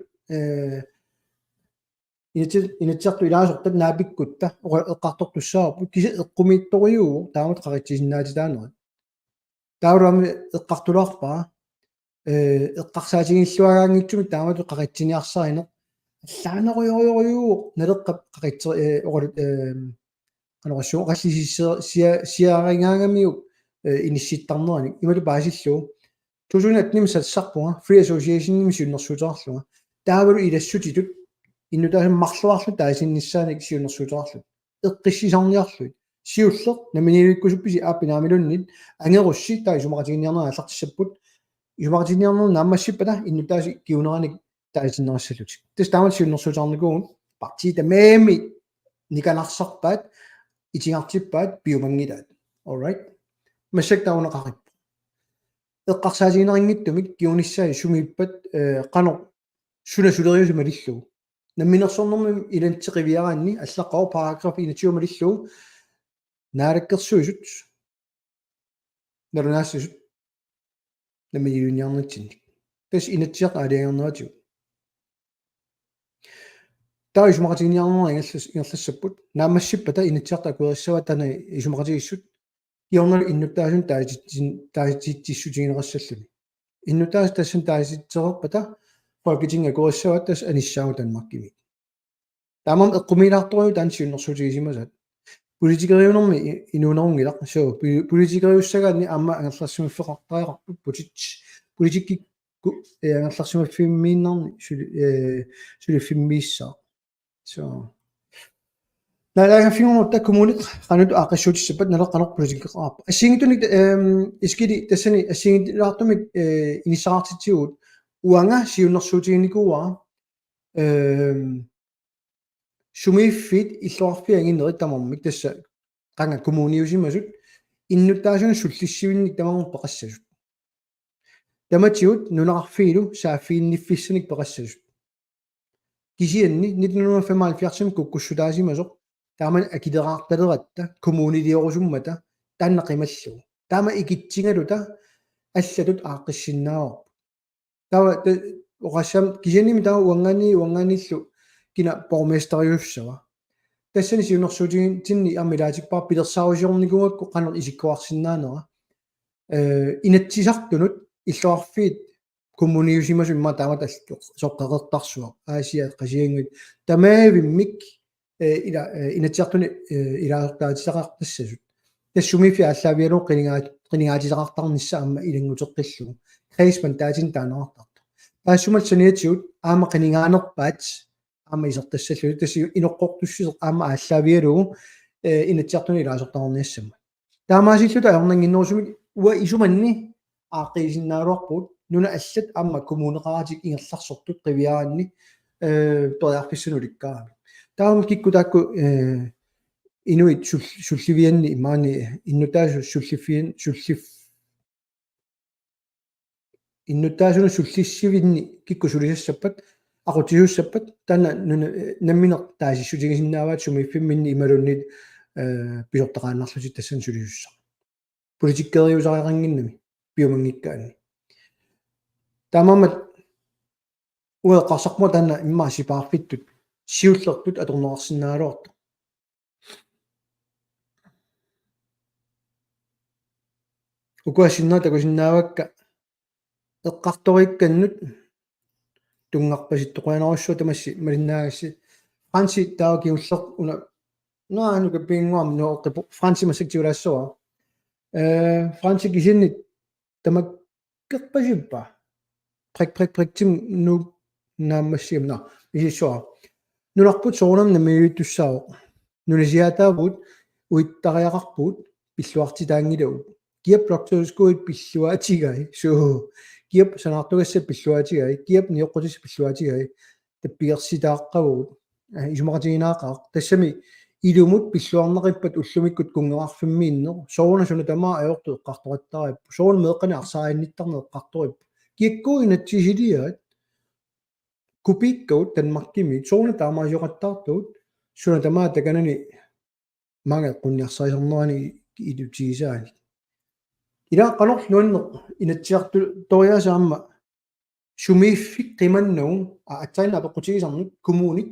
inatsiartu ilaasortat naapikkutta eqqartortussaarput kisi eqqumittoriuu taamat qaqitsisinnaatilaanerat taaruami eqqartulaarpaa eqqarsaatigiilluagaangitsumi taamat qaqitsiniarsaarineq allaaneruyorioriuu naleqqap qaqitser oqalut qanorassuun qallisiaringaangamiu inissittarnerani imalu paasilluu tusuunatnim satsarpunga free association nim siunnersuuterarlunga taavalu ilassutitut иннутаасан марлуарлу таасиннссааник сиунерсуuterарлут эққиссисарниарлут сиуллеқ наминиликкусупписи ааппинаамилуннит ангерусси таа исумақатигинниарнера аллартиссаппут исумақатигинниарнера нааммассиппата иннутааси киунераник таасиннерассаллутик тас таамат сиунерсуuтерникуун партита мееми никанарсарпаат итингартиппаат пиумангилаат all right массак таунеқарипп эққарсаатигинерингиттумик киунissaи сумиппат қанор сунасулериусумалиллуу намминерсорнэрми илантеқивиараанни аллаққау параграф 21 малиллуу наалаккерсуисут нарунаассусут наммиилуниарнатсинник тас инатсиақ аалиангернератиу таа исумақатигиниарнера ингерлассаппут наамассиппата инатсиарта акуериссава тана исумақатигиссут иорнер иннуттаасун тааситсиссутигинерассаллуни иннутаас тассан тааситсерерпата Folketing акуериссава тас аниссаагу танмаркими таамам эққумилаарториу таан сиуннэрсуутигисимасат политикериунэрми инуунерунгилақ соо политикериуссагаани аама ангерларсимиффеқартариақарпут политикки ангерларсимаффиммииннарни сулиффиммииссаа соо налагафингорта коммунит канут ақассуутиссаппат налеққанер политикеқарпа ассингитуник искили тассани ассингилаартумик иниссаартитсигут уанга сиуннэрсуутигиникуа сумиффит иллуарфиангиннери тамармик тасса qanga коммуниусимасут иннуттаасуна суллиссивинник тамарму пеқассасут таматиут нунеқарфиилу сааффиинниффиссаник пеқассасут кисианни 1975 куккуссутаасимасоқ тааман акилераарталератта коммунилиорусуммата тааннақималлу таама икитсингалута аллатут ааққиссиннаавар тава оqassam кисианними таа уангааниллу кина борместериуссава тассани сиунерсуутигин тинни аммилаатикпаар пилерсаарусиорникугакку qanер исиккуарсинаанера инатсисартунут иллуарфиит коммуниусимасумма таамат соққеқертарсуа аасиа қасиангит тамаавиммик ила инатсиартуни илаартаатисақартассасут тассумифи аллаавиалу қинигаатисақартарнissaа амма илангутеққиллугу креисман таатин таанеартарта таассумал саниатсиут аама қинигаанерпаат аама исертассаллу тасси иноққортуссисеқ аама ааллаавиалугу инатсиартуни илаасортарниассама таамаасиллута аернангиннерусумик уа исуманни ааққисиннааруарпут нуна аллат аама коммунеқаратик ингерларсортут қивиаранни ториарфиссунуликкаами таама киккутаакку инуит сулливианни имаани иннутаасу суллиффиан суллиф иннуттаасуна суллиссивинни киккусулисассаппат aqutiguussappat taanna namminer taasissutigisinnaavaat sumiffiminni imalunniit pisortaqaannarlusit tassan suliussa politikkeriusariaqanginnami piumangikkaanni taamammat ueqqarsarpuma taanna imma sipaarfittut siullertut atornerarsinnaaluartu ukuassinnaa takusinnaavakka eqqartorikkannut tungarpasittoqaanarussua tamassi malinnaagasi Fransi taakiuller una naanuka piinguam nooqqipu Fransi massaktiulaassua Fransi kisinnit tamakkerpasippa prik tim nu naammassiam na isissua nunarput soornam namiutussaaq nunasiataavut uittariaqarput pilluartitaangilu kiap bloktuuskuit pilluatigai so kiap sanartugasse pilluatigai kiap nioqqutis pilluatigai tappigersitaaqqavuut isumaqatiginaaqqaaq tassami ilumut pilluarneqippat ullumikkut kungerarfimmiinner soorna sunu tamaa aortu eqqartorattaarippu soorna meeqqani arsaarinnittarne eqqartorippu kiakkuinatsisiliat kupikkaut tanmarkimi soorna taamaasiqattaartuut sunu tamaa takanani mange qunniarsaisarnerani ilutigisaani ila qanorluanne inatsiartu toriasaamma sumiiffik qimannuun atsaina apeqqutigisarnut kumuunit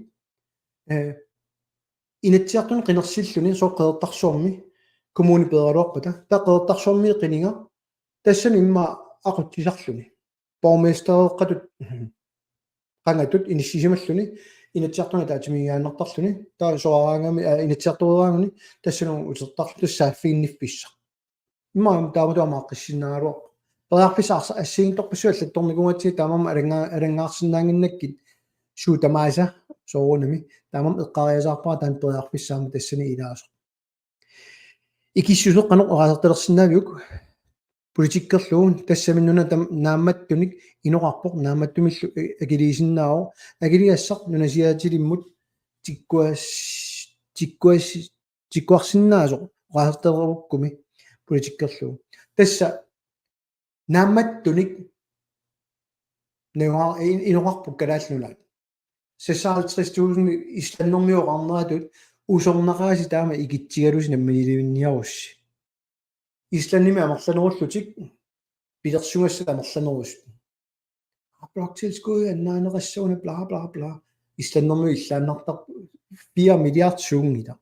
inatsiartun qinersilluni soqqeertarsuarmi kumuuni peeraluarpata taqeertarsuarmi qininga tassan imma aquttisarluni borgmestereqqatut qangatut inissisimalluni inatsiartuna taatimigiaannartarluni taa soaraangami inatsiartueraanguni tassanu utertarlu tassaafiinniffissa imma taamatuamaaqqissinaaluar pearfissaarsa assiingtorpissua allattornikumatsi taamama alangaarsinnaanginnakkit suutamaasa soorunami taamam eqqariasaarpaa taan pearfissaama tassani ilaaso ikissuso qanoq oraasertalersinnaavik politikkerluun tassaminnuna naammattunik inoqarpoq naammattumillu agiliisinnaao agiliassaq nunasiaatilimmut tikkuarsinnaasoq oraasertalerukkumi politikkerluun tassa naammattunik nevar inoqarpuk kalaallulaat 56.000 islannermiuqarneratut usornaqaasi taama ikitsigalus nammilivinniarussi Islannimi amerlanerullutik pilersungassat amerlanerus bloktilskud annaaneqassuuna bla bla bla Islannermi illaannartar 4 milliard suungita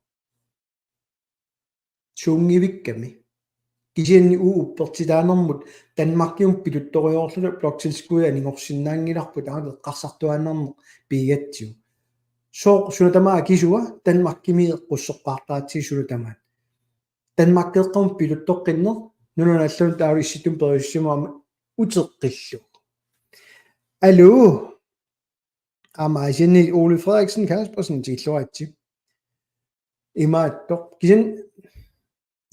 suungivikkami kisianni uppertitaanermut Danmarkium piluttoriorlulu bloktilskud aningorsinnaangilarput aale qarsartuaannarneq piigattiu soo sunatamaa kisua Danmarkimi eqqussoqqaartaatsi sunatamaa Danmarkeqqum piluttoqqinner nununallun taaru issittum periussimaama uteqqillu Allo amaasianni Ole Frederiksen Kaspersen tiilluaatsi imaattoq kisan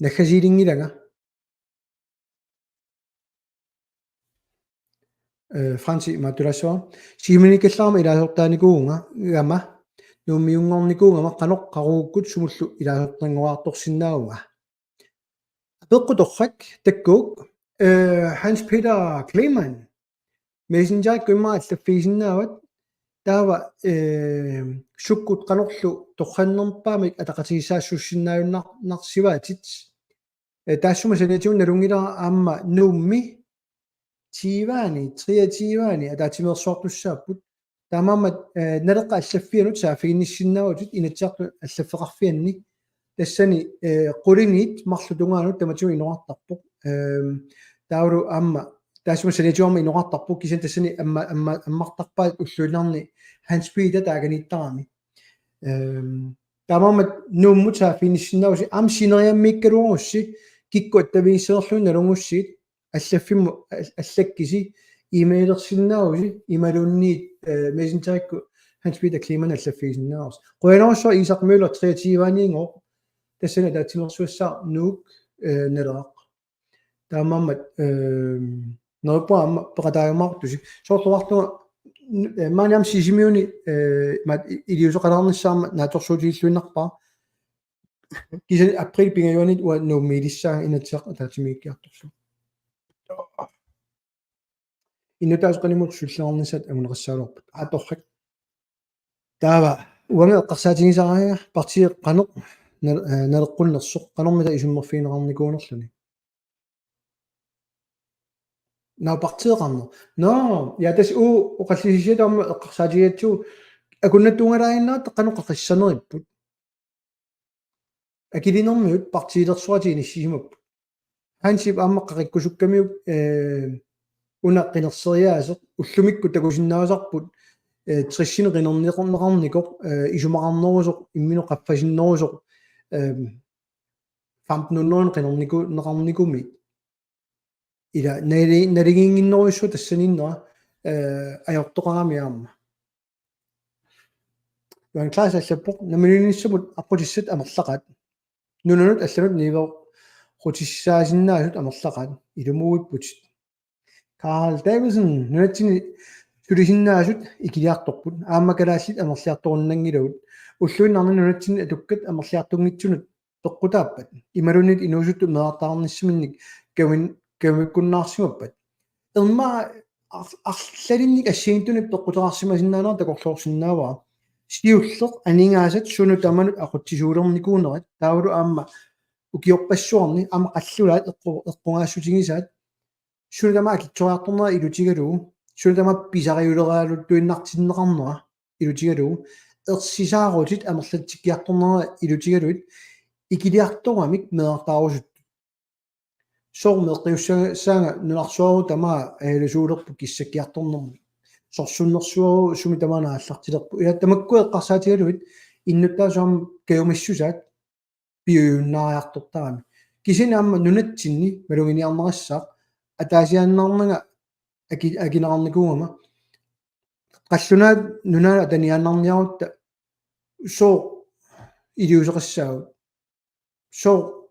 nakkasiilingilanga Fransi matulassua siiminikkallaarma ilaasortaanikuunga gama nuummiungornikuunga qanoq qaruukkut sumullu ilaasortanguaartorsinnaaunga apeqqutorrak takkuuk Hans Peter Kleemann messenger kumma allaffiisinnaawat taava sukkut qanorlu torrannerpaamik ataqatigissaassussinnaajunnarsivaatits taassuma sanatiun nalungilaa aamma nuummi triatiivani ataatimersuartussaaput taamammat naleqqa allaffianut saafiinnissinnaavutut inatsiartu allaffeqarfianni tassani qulingiit marlutungaanut tamatigu inoqartarpoq taulu aamma taassuma sanatiuarma inoqartarpoq kisan tassani ammartarpaat ulluillarni Hans Peter taaganiittarami taamammat nuummut saafiinnissinnaavus am sineriammiikkaluarussi kikku attaviisserlun nalungussiit allaffimu allakkisi emailерсиннааруси ималунниит мессенджерикку Hans Peter Kleemann allaffiisinnaarus qoyanarussua Isak Møller kreatiivaaniingor tassana taatimersuassaa nuuk naleaq taamammat nerpaamma peqataajumaartusi soorluartunga maaniam sisimiuni iliusoqalarnissaarma naatorsuutiilluinnarpaa kisan april pingajuanit ua nuummiilissaa inatsiaq taatimiikkiartorlu иннутаас канимулсуллаарнисат амунеқассаалуарпут аторрак таава уанга эққарсаатигисараага партиеқ қанеқ налеққуннерсоқ канормита исуммерфиинеқарникуунерлүни наа партиеқарнер но ятас у оқаллисисиатаама эққарсаатигиатсуу акуннаттуунгалаиннаат қанеққақиссанериппут акилинэрмиут партиилерсуати иниссисимаппут хансип ааммаққақиккусуккамиуп уна қинерсериаасеқ уллумикку такусиннаасарпут триссинеқинернеқарникоқ исумақарнерусоқ имминоқаффасиннерусоқ 1500 қинерникуми ила налигингиннеруйссу тассаниннера аёртоқарами аама юан класс аллаппоқ намилуниссамут аққутиссат амерлақат нунанут алланут нивеқ хутиссаасиннаасут амерлақат илумуиппутит Carl Davidson нунатсини сулисиннаасут икилиарторпут ааммакалааллит амерлиарторуннангилавут уллуиннарни нунатсини атуккат амерлиартунгитсунут тоққутааппат ималунит инуусутту меартаарниссиминник кавиккуннаарсимаппат эрма арлалинник ассиинтунип тоққутаарсимасиннаанаа такорлуорсиннааваа сиуллеқ анингаасат суну таманут ақутсисуулерникуунерат таавалу аама укиорпассуарни аама қаллулаат эққунгаассутигисаат сунутама китсориарторнера илутигалуу сунутама писариулераалут туиннартиннеқарнера илутигалуу ерсисаарутит амерлатсиккиарторнера илутигалуит икилиарторамик меэртаарусут соормеэққиуссаага нунарсуару тама аалусуулерпу киссаккиарторнерми сорсуннерсуару суми тамана аллартилерпу ила тамакку эққарсаатигалуит иннуттаасуам кеумиссусаат пиуюннаариартортарами кисинаама нунатсинни малугиниарнерассаа атаасианнарнага акинеқарникуугама қаллунаат нунаала таниааннарниарутта соо илиусеқассаагу соо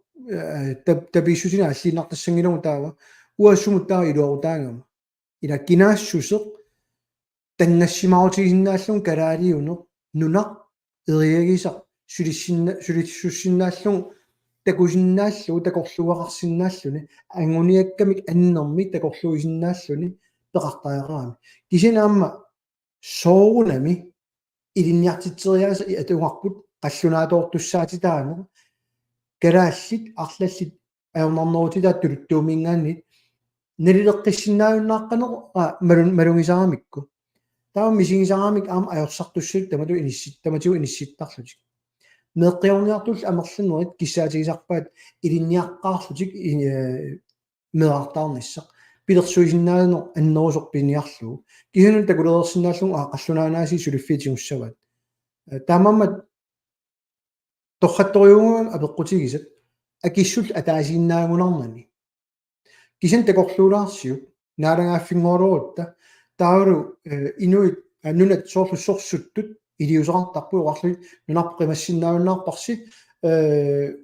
табисусина аллииннартассангилугу таава уассумут таа илуарутаагама ила кинаассусеқ тангассимаутигиннааллун калаалиунеқ нунақ эриагисақ сулиссусиннааллун такусиннааллу такорлуақарсиннааллуни ангуниаккамик аннерми такорлуисиннааллуни пеқартаяраами кисинаама соорунами илинниартитсериааса атугарпут қаллунаатоортуссаатитаанер калааллит арлаллит аернарнерутитаат тулуттуумингааннит налилеққиссиннааюннааққанеқ малунгисарамикку таама мисигисарамик аама аёрсартуссут тамату инисситтарлутик меэққиорниартул амерланерит киссаатигисарпаат илинниаққаарлутик меартаарниссақ пилерсуисиннаанер аннерусоқ пиниарлугу кисанун такулерерсинааллугу қаллунаанаси сулиффиитигуссават таамаммат торхатториугуам апеққутигисат акиссул атаасииннаагунарнани кисан такорлуулаарсиу наалагааффингоолорутта таавалу инуит нунат соорлуссорсуттут илиусеқартарпу уарлуит нунарпеқимассиннаавиннаарпарси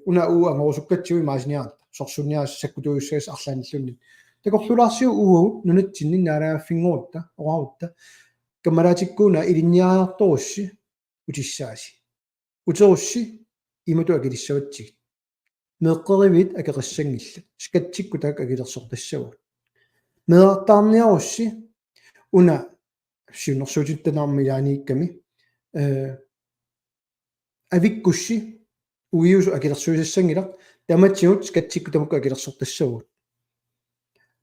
уна уу ангорусуккатсиуи маасиниарта сорсунниаас саккутуйуссагас арлааниллунни такорлуулаарсиу уут нунатсинни наалагааффингоорутта ораарутта каммалаатиккууна илинниаарторусси утиссааси утерусси имату акилиссаватсигит меэққеривит акеқассангилла скатсикку таак акилерсортассагу меартаарниарусси уна сиунерсуутиттанаармилааниикками авиккусси уиусу акилерсуисассангилақ таматсигут скатсикку тамакку акилерсортассагу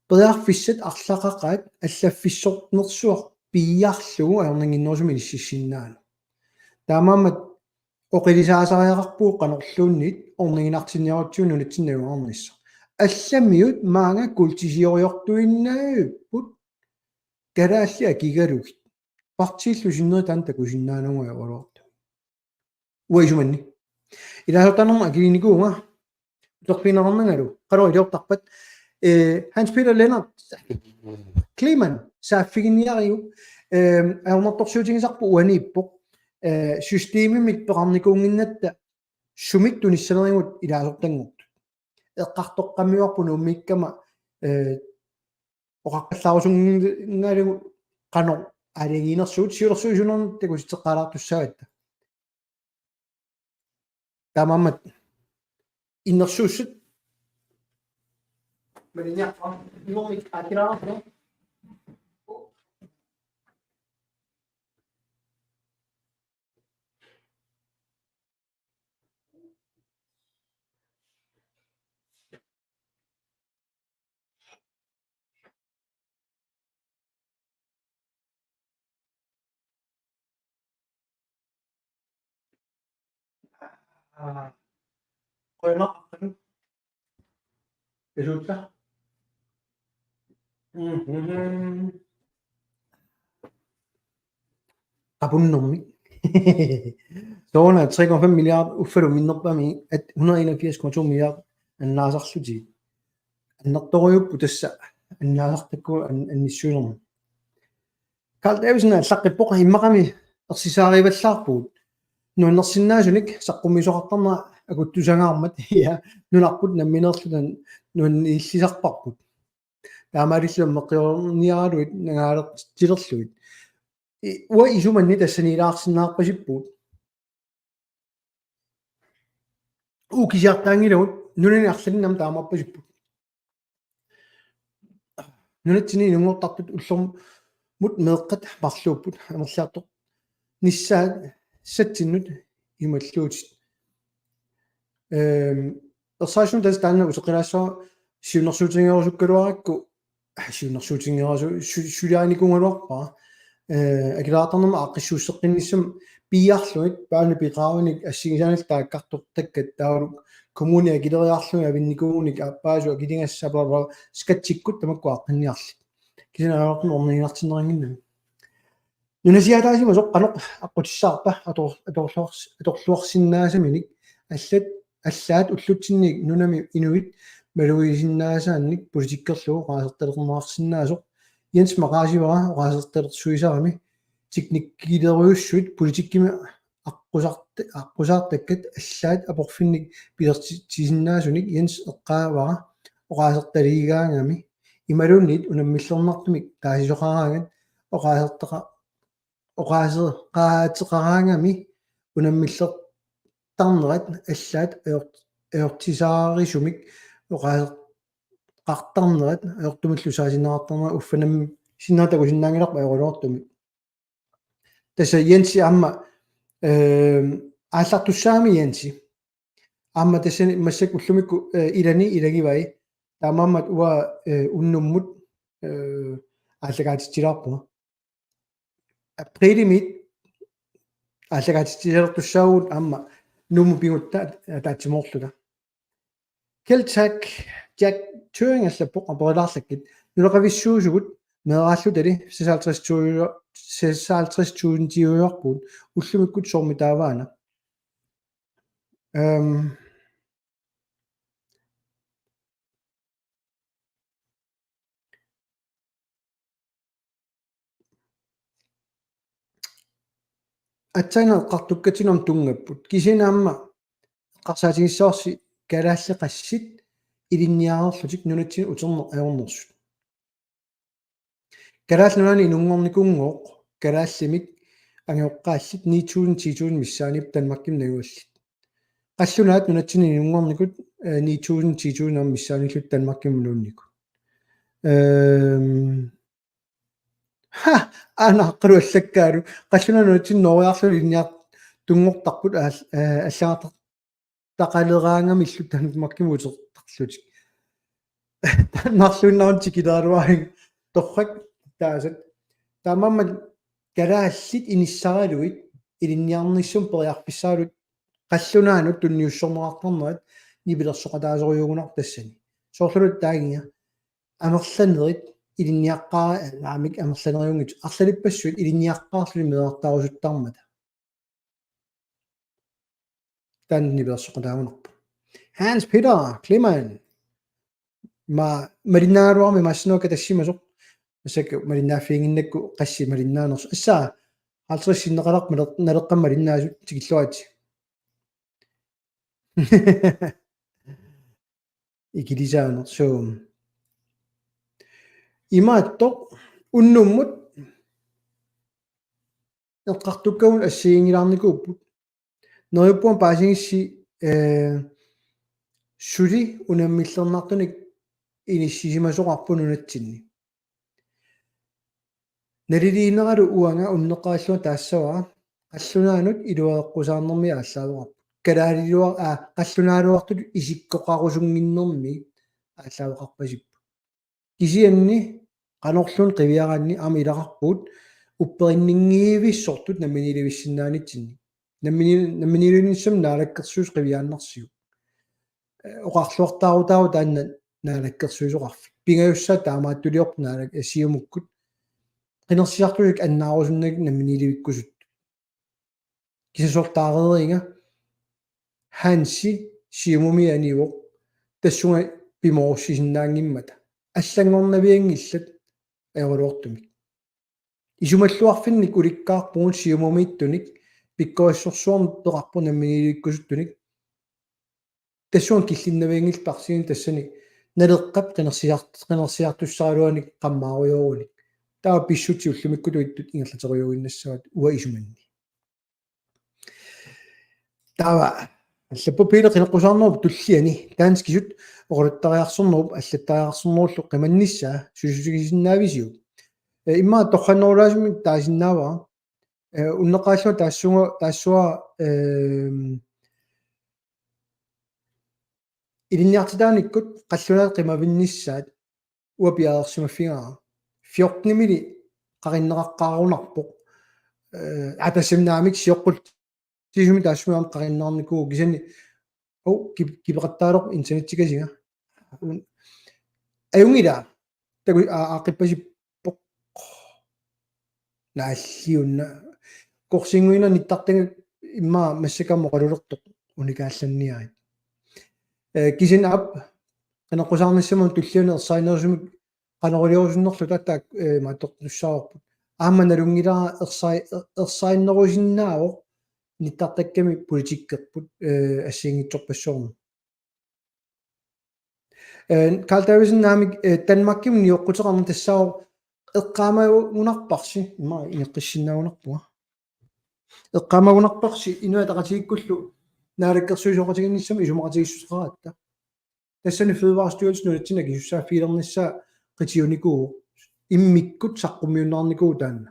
пеарфиссат арлақақаат аллаффиссортнерсуар пиарлугу аернангиннерусуми иниссиссиннаана таамаамат оқилисаасариақарпуу қанерлууннит орнигинартинниарутсуун нунатсиннагуарнисса алламиут маанга культисиориортуиннааппут калаалли акигалугит партииллусиннери таан такусиннаанугуя олоорта уайсуманни илаасортанерма акилиникуунга торфинернангалу қалоо илиортарпат Hans Peter Lennart Kleeman сааффигинниариу аернарторсуутигисарпу уанииппоқ системимик пеқарникуунгиннатта сумик туниссанерингут илаасортангутту эққартоққаммиуарпуну уммиккама оқаққаллаарусунгаалагу қано алигинерсуут сиулерсуисунерн такуситеққалаартуссаагатта таамаммат иннерсууссут малиниарпа имормик атилаарпа qoynoq isutta qapunnermi soona 3,5 milliard uffalu minnerpami at 181,2 milliard annaasarluti annertoriuppu tassa annaasartakku annissuunermi Carl Davidsen allaqippoqa immaqami ersisaarivallaarpuut nuannersinnaasunik saqqummisoqartarna akuttusangаарmat ja nunarput nammineerlutan nuanniillisarparput таамаалиллуам меққиорниаралуит нагаалертилерлуит уа исуманни тассанилаарсинаарпасиппут укисиартаангилавут нунани арланиннам таамарпасиппут нунатсини нунгортартут уллерм мут меэққат марлууппут амерлаартоқ ниссаат сатсиннут ималлуутит ерсаашун тас таанна усеқилаассаа сиуннэрсуутингерусуккалуаракку сиуннэрсуутингерасу сулиааникунгалуарпаа акилаатарнама аққиссууссеққинниссам пиарлуит паана пиқаавник ассигисаанал тааккартоқ таккат таалу коммуни акилериарлуи авинникууник аппаасу акилингассапава скатсиккут тамакку аққинниарли кисинаалаартун орнигинартиннерингинна нунасиатаасима соққанеқ аққутиссаарпа аторлуарсиннаасаминик аллаат уллутсинник нунами инуит малуисиннаасаанник политиккерлугу qaasartalernerarsinnaasuq Jens Maqaasivara qaasartalersuisarami tiknikkileriussut politikkimi аққусаартаккат аллаат апорфинник пилертисиннаасуник Jens эққаавара оқаасерталигаангами ималууннит унаммиллернартумик таасисоқараангат оқаасеқаатеқараангами унаммиллертарнерат аллаат эортисаарисумик оқаасеқартарнерат эортумиллусаасинеқартарнера уффанамми синнаатагу синнаангиларпа эорулуартуми тасса Jensi амма ааллартуссаами Jensi амма тассани массак уллумикку илагивай таамааммат уа уннуммут ааллагаатитсилаарпуга априлимит ааллагаатитсилертуссаагут амма нуму пигутта таатсимоорлута Keltak Jack Turing allappoq aporilaarlakkit nulaqavissууsugut meeraallutali 56,000 tiuyorpuut ullumikkut sormitaavaana атсаинеэққартуккатинерм тунгаpput кисинаамма эққарсаатигиссоорси калааллеқассит илинниаарерлутик нунатсин утернер аорнерсут калаалнунани инунгорникунгооқ калааллимик ангеоққааллит 9,000 миссаанип танмакким нагуаллит қаллунаат нунатсин инунгорникут 9,000 миссааниллут танмакким нууннику анааққалуаллаккаалу қаллуна нунатсин нориарлу илниар тунгортарпут аллаартар тақалераангами иллут танмакким утертарлутик нарлуиннаунти килааруаин торрак таасат таамамма калааллит иниссаралуит илинниарниссум периарписсаалут қаллунаанут тунниуссормеқартарнерат нибилерсоқатаасориугунар тассани соорлулут таагиа амерланерит илинниаққаа аамик амерланериунгит арлалиппассуит илинниаққаарлуни меэртаарусуттармата танниберсоқатаагунарпа Hans Peter Kleman маринааруарми массиноока тассимасоқ асак маринааффиингиннакку қасси мариннаанерс ассаа 50 синнеқаларп налеққам мариннаасут тикиллуати икилисаанер so имааттоқ уннуммут эққартуккавун ассиингилаарникууппут нериппуам паасингисси сули унаммиллернартуник иниссисимасоқарпунунатсинни налилиинералу уанга уннеққааллуа таассаваа қаллунаанут илуаэққусаарнэрми ааллаавоқарпут калаалилуа қаллунаалуартут исиккоқарусунгиннэрми ааллаавоқарпасиппу кисианни qanorlun qiviaraanni ama ilaqarpuut upperиннингиивиссортут наминилевиссиннаанитсинни намминилунissam наалаккерсуус qivиааннарсиу оқарлуартаарутаау таанна наалаккерсуусоқарфик пингаюссаа таамааттулиорп наалак сиумуккут qinерсиартулик аннаарусуннак намминиливиккусут кисасортаарееринга ханси сиумуми аниуоқ тассунга пимоорсисиннаангиммата аллангорнавиангиллат аерулуортумик исумаллуарфинник уликкаарпугун сиумумииттуник пиккоиссорсуорн тоқарпу намминиливиккусуттуник тассуан киллиннавиангил парсигин тассани налеққап qinерсиартуссааралуаник qamмааруйоруник таа писсути уллумиккуту иттут ингерлатеруйуиннассават уа исуманни тава аллаппу пиле qinеққусаарнеруп туллиани таанскисут оқулуттариарсорнеруп аллаттариарсорнеруллу қиманниссаа сусусигисиннаависиу имма торханнерулаасми таасиннаава уннеқааллуа таассуа илинниартитааниккут қаллунаат қимавинниссаат уапиаерсимаффигара 14 мили қариннеқаққаарунарпоқ атассимнаамик сиоққут тисуми таассумаам қариннаарникуу кисани кибеқаттаалоқ интернеттикасига аюнгила таку аақиппасиппоқ нааллиунна корсингуина ниттартага имма массакамо қалулертоқ уникаалланниари кисин ап qinеққусаарнассамун туллиуна ерсаинерсумик qanoriorsunnerlu tattaak maattortussaaorput aamma nalungilaa ersainnerusиннаавоқ ниттартакками политиккерпут ассиингитсорпассуорну Carl Davidsen наамик Danmarkkim ниоққутеқарна тассаавоқ эққаамагунарпарси имма иеққиссиннаагунарпуга эққаамагунарпарси инуатақатигиккуллу наалаккерсуисоқатигинниссами исумақатигиссусеқаратта тассани Fødevarestyrelsen улатсина кисуссаа филернissaa qitiunikuu immikkut saqqummiunnaarnikuu taanna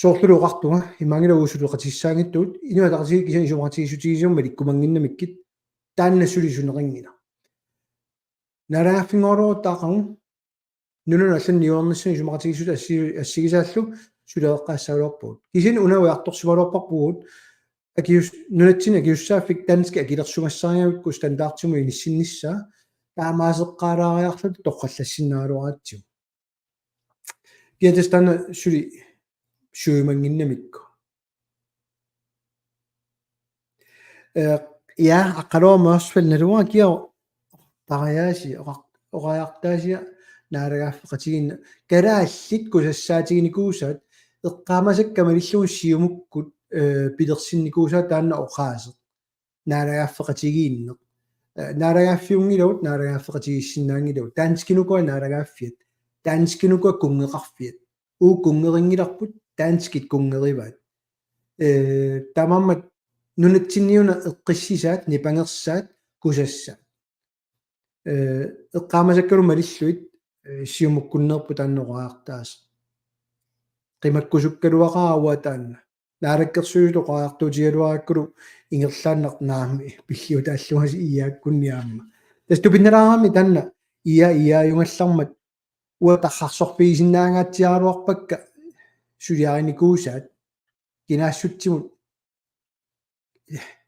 sooрлулуqartuga imangilauusuluqatissaangittuut inuataqasigi kisa isuqatigissutigisumma likkumanginnamikkit taannassuli suneqingina naraaffingoorluuttaaqagu nunun allanniuornissan isuqatigissut assigisaallu suleeqqaassaaluarpuut kisin unawiartorsimaluarparpugut akius nunatsina kiussaaffik danske akilersumassaagiavikku standardsimu inissinnissaa таамаасеққаалаариарлут тоққаллассиннаалуаратсиу киатастана сули суимангиннамикку я аққалуамаасфал налуа киа параяаси оқаяртаасиа наалагааффеқатигинна калааллит кусассаатигиникуусаат эққаамасаккамалиллугу сиумуккут пилерсинникуусаа таанна оқаасеқ наалагааффеқатигиинне нарагаффиунгилавут нарагаффеқатигиссиннаангилавут таанскинукуа нарагаффиат таанскинукуа кунгеқарфиат уу кунгерингиларпут таанскит кунгериваат тамаммат нунатсинниуна эққиссисаат нипангерсаат кусасса эққаамасаккалу малиллуит сиумуккуннерпу тааннеқаартаас қимаккусуккалуақаауа таанна наалаккерсуилу qaartuutigaluarakkulu ingerlaannaq naami pilliu taalluasi iyaakkunniaamma tastupinnerarami tanna iyaayungallarmat uataqarsorpigisinnaangaatiaruarpakka suliarinikuusaat kinaassutsimut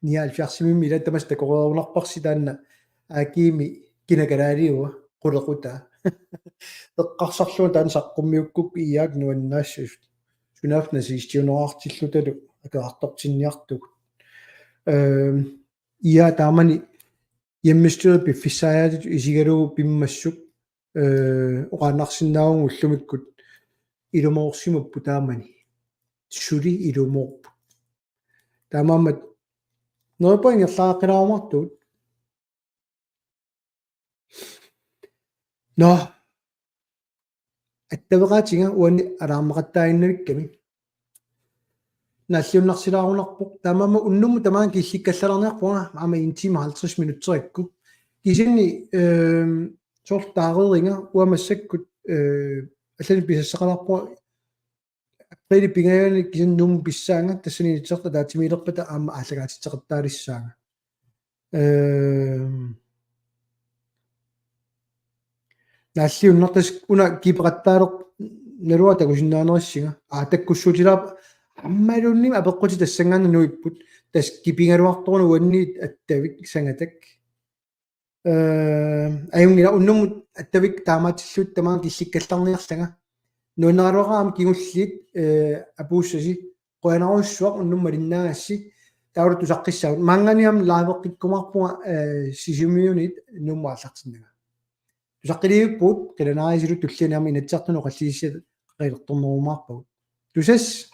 79 ilattamas takoreerunarparsi taanna aakiimi kinakalaaliua qulequta eqqarsarluun taan saqqummiukkuk iyaak nuannaassut sunaafna siistiunerartillutalu akaartortinniartuk ia taamani yammistuup piffissaajat isigalugu pimmassuk oqaannarsinnaagun ullumikkut ilumorsimuppu taamani suli ilumorpu taamammat nerpaingerlaaqilaarumartuut no аттавеqaatiga уани алаармaqattaaginnamikkami наллиуннарсилаарунарпоq таамама уннуму тамаан килликкаллалерниарпуга аама 1 тима 50 минуттерикку кисинни сортаареринга уамассаккут аллани писассақаларпуга аппили пингаяни кисиннум писсаанга тассани итсерта таатимилерпата аама ааллагаатитсеқартаалиссаага наллиуннартас уна кипеқаттаалеқ налуа такусиннаанериссига таккуссуутилаап аммалуунни апеққути тассангааннуиппут тас кипингалуарторну уанни аттавик сангатак аюнгила уннумут аттавик таамаатиллут тамаа килликкалларниарлага нуунераруараам кигуллиит апууссаси qoyanaruissuaq unnummalиннаагасси тауру тусаққиссаут маанганиам лаавеққиккумарпунга сисумиунит нуммааллартиннага тусаққилиуппут қиланаарисилу туллинаами инатсартуну қаллииссат қилерторнерумаарпагут тусас